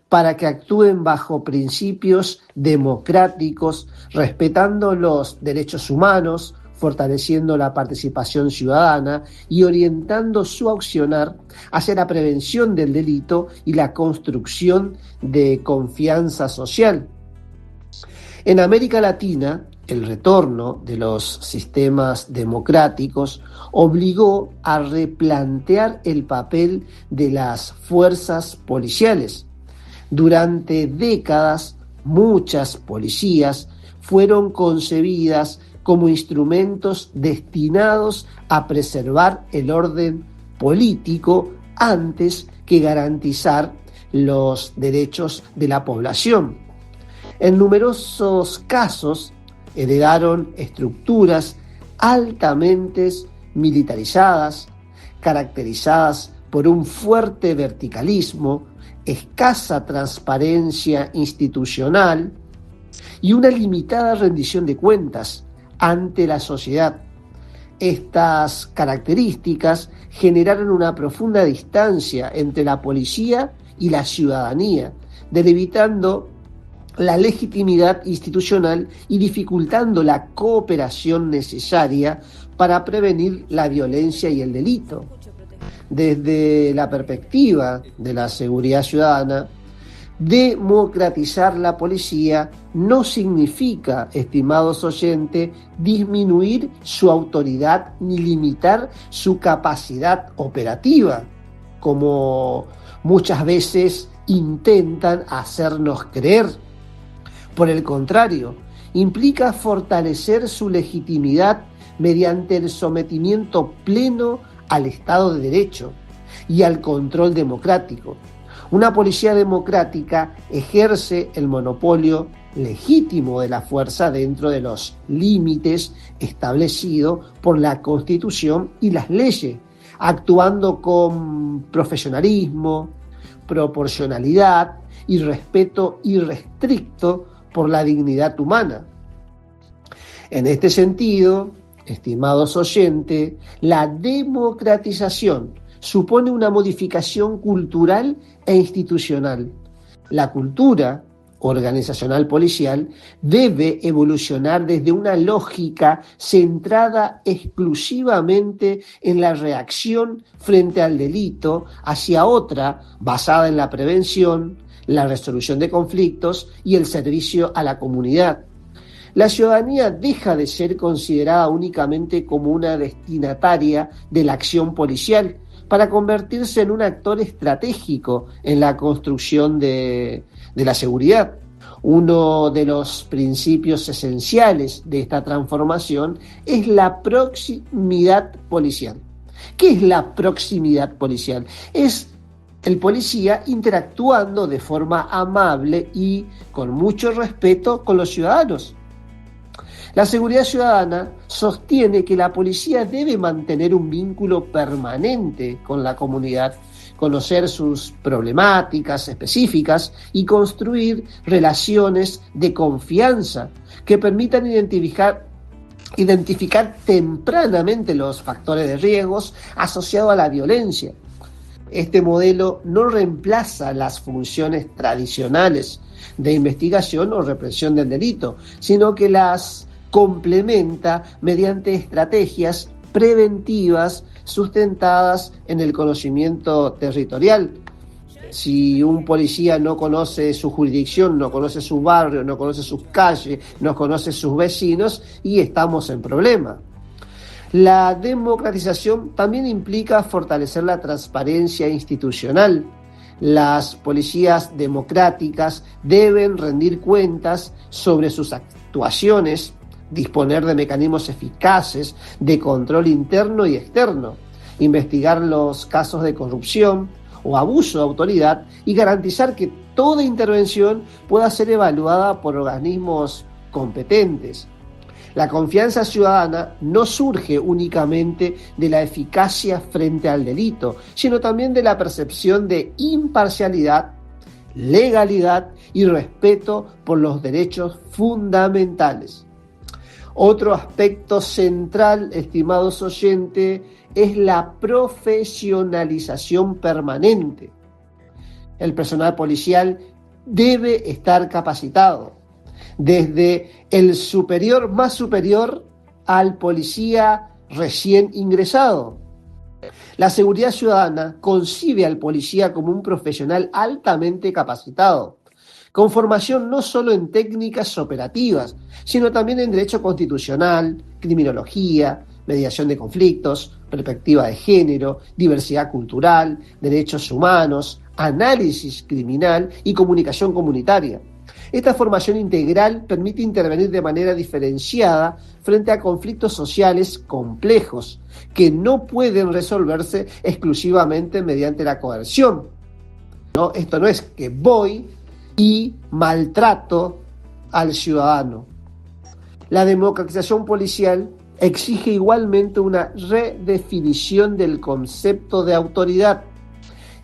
[SPEAKER 15] para que actúen bajo principios democráticos, respetando los derechos humanos, fortaleciendo la participación ciudadana y orientando su accionar hacia la prevención del delito y la construcción de confianza social. En América Latina, el retorno de los sistemas democráticos obligó a replantear el papel de las fuerzas policiales. Durante décadas, muchas policías fueron concebidas como instrumentos destinados a preservar el orden político antes que garantizar los derechos de la población. En numerosos casos heredaron estructuras altamente militarizadas, caracterizadas por un fuerte verticalismo, escasa transparencia institucional y una limitada rendición de cuentas ante la sociedad. Estas características generaron una profunda distancia entre la policía y la ciudadanía, delimitando la legitimidad institucional y dificultando la cooperación necesaria para prevenir la violencia y el delito. Desde la perspectiva de la seguridad ciudadana, democratizar la policía no significa, estimados oyentes, disminuir su autoridad ni limitar su capacidad operativa, como muchas veces intentan hacernos creer. Por el contrario, implica fortalecer su legitimidad mediante el sometimiento pleno al Estado de Derecho y al control democrático. Una policía democrática ejerce el monopolio legítimo de la fuerza dentro de los límites establecidos por la Constitución y las leyes, actuando con profesionalismo, proporcionalidad y respeto irrestricto por la dignidad humana. En este sentido, estimados oyentes, la democratización supone una modificación cultural e institucional. La cultura organizacional policial debe evolucionar desde una lógica centrada exclusivamente en la reacción frente al delito hacia otra basada en la prevención, la resolución de conflictos y el servicio a la comunidad. La ciudadanía deja de ser considerada únicamente como una destinataria de la acción policial para convertirse en un actor estratégico en la construcción de la seguridad. Uno de los principios esenciales de esta transformación es la proximidad policial. ¿Qué es la proximidad policial? Es el policía interactuando de forma amable y con mucho respeto con los ciudadanos. La seguridad ciudadana sostiene que la policía debe mantener un vínculo permanente con la comunidad, conocer sus problemáticas específicas y construir relaciones de confianza que permitan identificar tempranamente los factores de riesgos asociados a la violencia. Este modelo no reemplaza las funciones tradicionales de investigación o represión del delito, sino que las complementa mediante estrategias preventivas sustentadas en el conocimiento territorial. Si un policía no conoce su jurisdicción, no conoce su barrio, no conoce sus calles, no conoce sus vecinos, y estamos en problema. La democratización también implica fortalecer la transparencia institucional. Las policías democráticas deben rendir cuentas sobre sus actuaciones, disponer de mecanismos eficaces de control interno y externo, investigar los casos de corrupción o abuso de autoridad y garantizar que toda intervención pueda ser evaluada por organismos competentes. La confianza ciudadana no surge únicamente de la eficacia frente al delito, sino también de la percepción de imparcialidad, legalidad y respeto por los derechos fundamentales. Otro aspecto central, estimados oyentes, es la profesionalización permanente. El personal policial debe estar capacitado, desde el superior más superior al policía recién ingresado. La seguridad ciudadana concibe al policía como un profesional altamente capacitado, con formación no solo en técnicas operativas, sino también en derecho constitucional, criminología, mediación de conflictos, perspectiva de género, diversidad cultural, derechos humanos, análisis criminal y comunicación comunitaria. Esta formación integral permite intervenir de manera diferenciada frente a conflictos sociales complejos que no pueden resolverse exclusivamente mediante la coerción. ¿No? Esto no es que voy y maltrato al ciudadano. La democratización policial exige igualmente una redefinición del concepto de autoridad.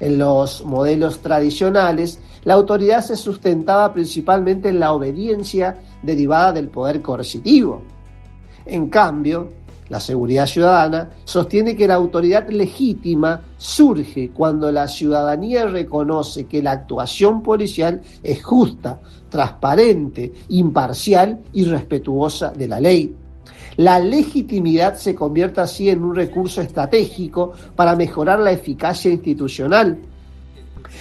[SPEAKER 15] En los modelos tradicionales, la autoridad se sustentaba principalmente en la obediencia derivada del poder coercitivo. En cambio, la seguridad ciudadana sostiene que la autoridad legítima surge cuando la ciudadanía reconoce que la actuación policial es justa, transparente, imparcial y respetuosa de la ley. La legitimidad se convierte así en un recurso estratégico para mejorar la eficacia institucional.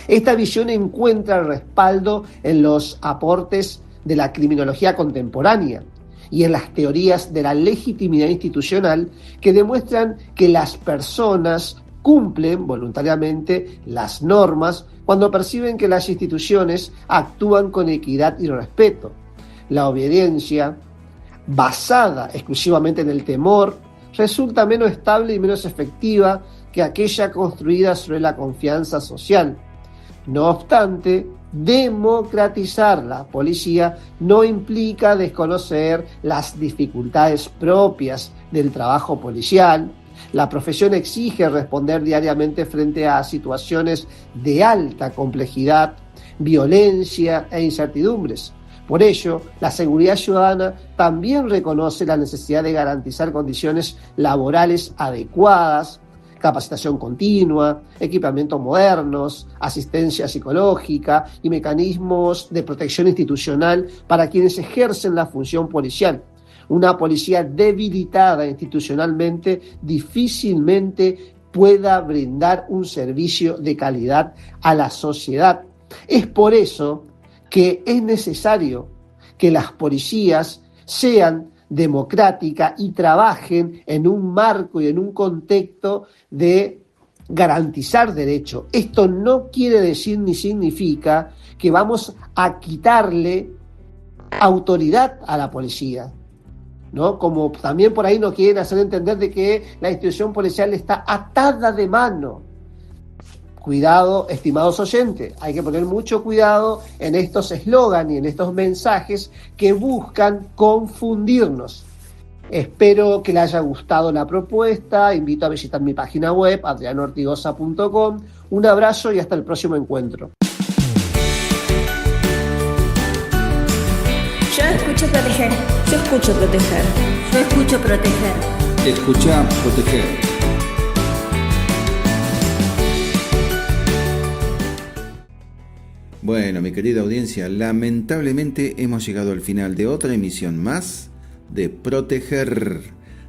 [SPEAKER 15] Esta visión encuentra respaldo en los aportes de la criminología contemporánea y en las teorías de la legitimidad institucional que demuestran que las personas cumplen voluntariamente las normas cuando perciben que las instituciones actúan con equidad y respeto. La obediencia, basada exclusivamente en el temor, resulta menos estable y menos efectiva que aquella construida sobre la confianza social. No obstante, democratizar la policía no implica desconocer las dificultades propias del trabajo policial. La profesión exige responder diariamente frente a situaciones de alta complejidad, violencia e incertidumbres. Por ello, la seguridad ciudadana también reconoce la necesidad de garantizar condiciones laborales adecuadas, capacitación continua, equipamientos modernos, asistencia psicológica y mecanismos de protección institucional para quienes ejercen la función policial. Una policía debilitada institucionalmente difícilmente pueda brindar un servicio de calidad a la sociedad. Es por eso que es necesario que las policías sean democráticas y trabajen en un marco y en un contexto de garantizar derechos. Esto no quiere decir ni significa que vamos a quitarle autoridad a la policía, ¿no? Como también por ahí nos quieren hacer entender de que la institución policial está atada de mano. Cuidado, estimados oyentes, hay que poner mucho cuidado en estos eslogans y en estos mensajes que buscan confundirnos. Espero que les haya gustado la propuesta, invito a visitar mi página web, adrianortigosa.com. Un abrazo y hasta el próximo encuentro.
[SPEAKER 1] Yo escucho proteger.
[SPEAKER 2] Yo escucho proteger.
[SPEAKER 3] Yo escucho proteger.
[SPEAKER 4] Escucha proteger. Bueno, mi querida audiencia, lamentablemente hemos llegado al final de otra emisión más de Proteger.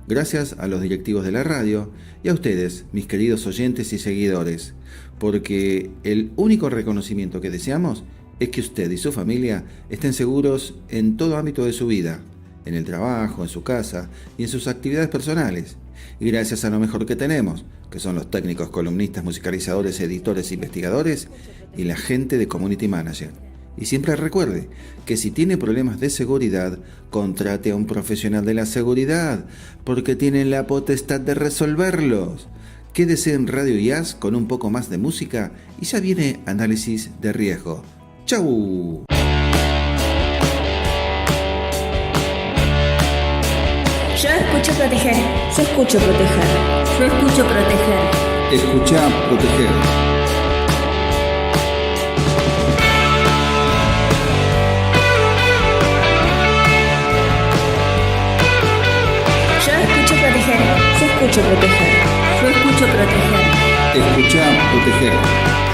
[SPEAKER 4] Gracias a los directivos de la radio y a ustedes, mis queridos oyentes y seguidores, porque el único reconocimiento que deseamos es que usted y su familia estén seguros en todo ámbito de su vida, en el trabajo, en su casa y en sus actividades personales. Y gracias a lo mejor que tenemos, que son los técnicos, columnistas, musicalizadores, editores, investigadores y la gente de Community Manager. Y siempre recuerde que si tiene problemas de seguridad, contrate a un profesional de la seguridad, porque tienen la potestad de resolverlos. Quédese en Radio IAS con un poco más de música y ya viene análisis de riesgo. ¡Chau!
[SPEAKER 1] Yo escucho proteger.
[SPEAKER 2] Yo escucho proteger.
[SPEAKER 3] Yo escucho proteger.
[SPEAKER 4] Escucha proteger.
[SPEAKER 1] Yo escucho proteger.
[SPEAKER 2] Yo escucho proteger.
[SPEAKER 3] Yo escucho proteger.
[SPEAKER 4] Escucha proteger.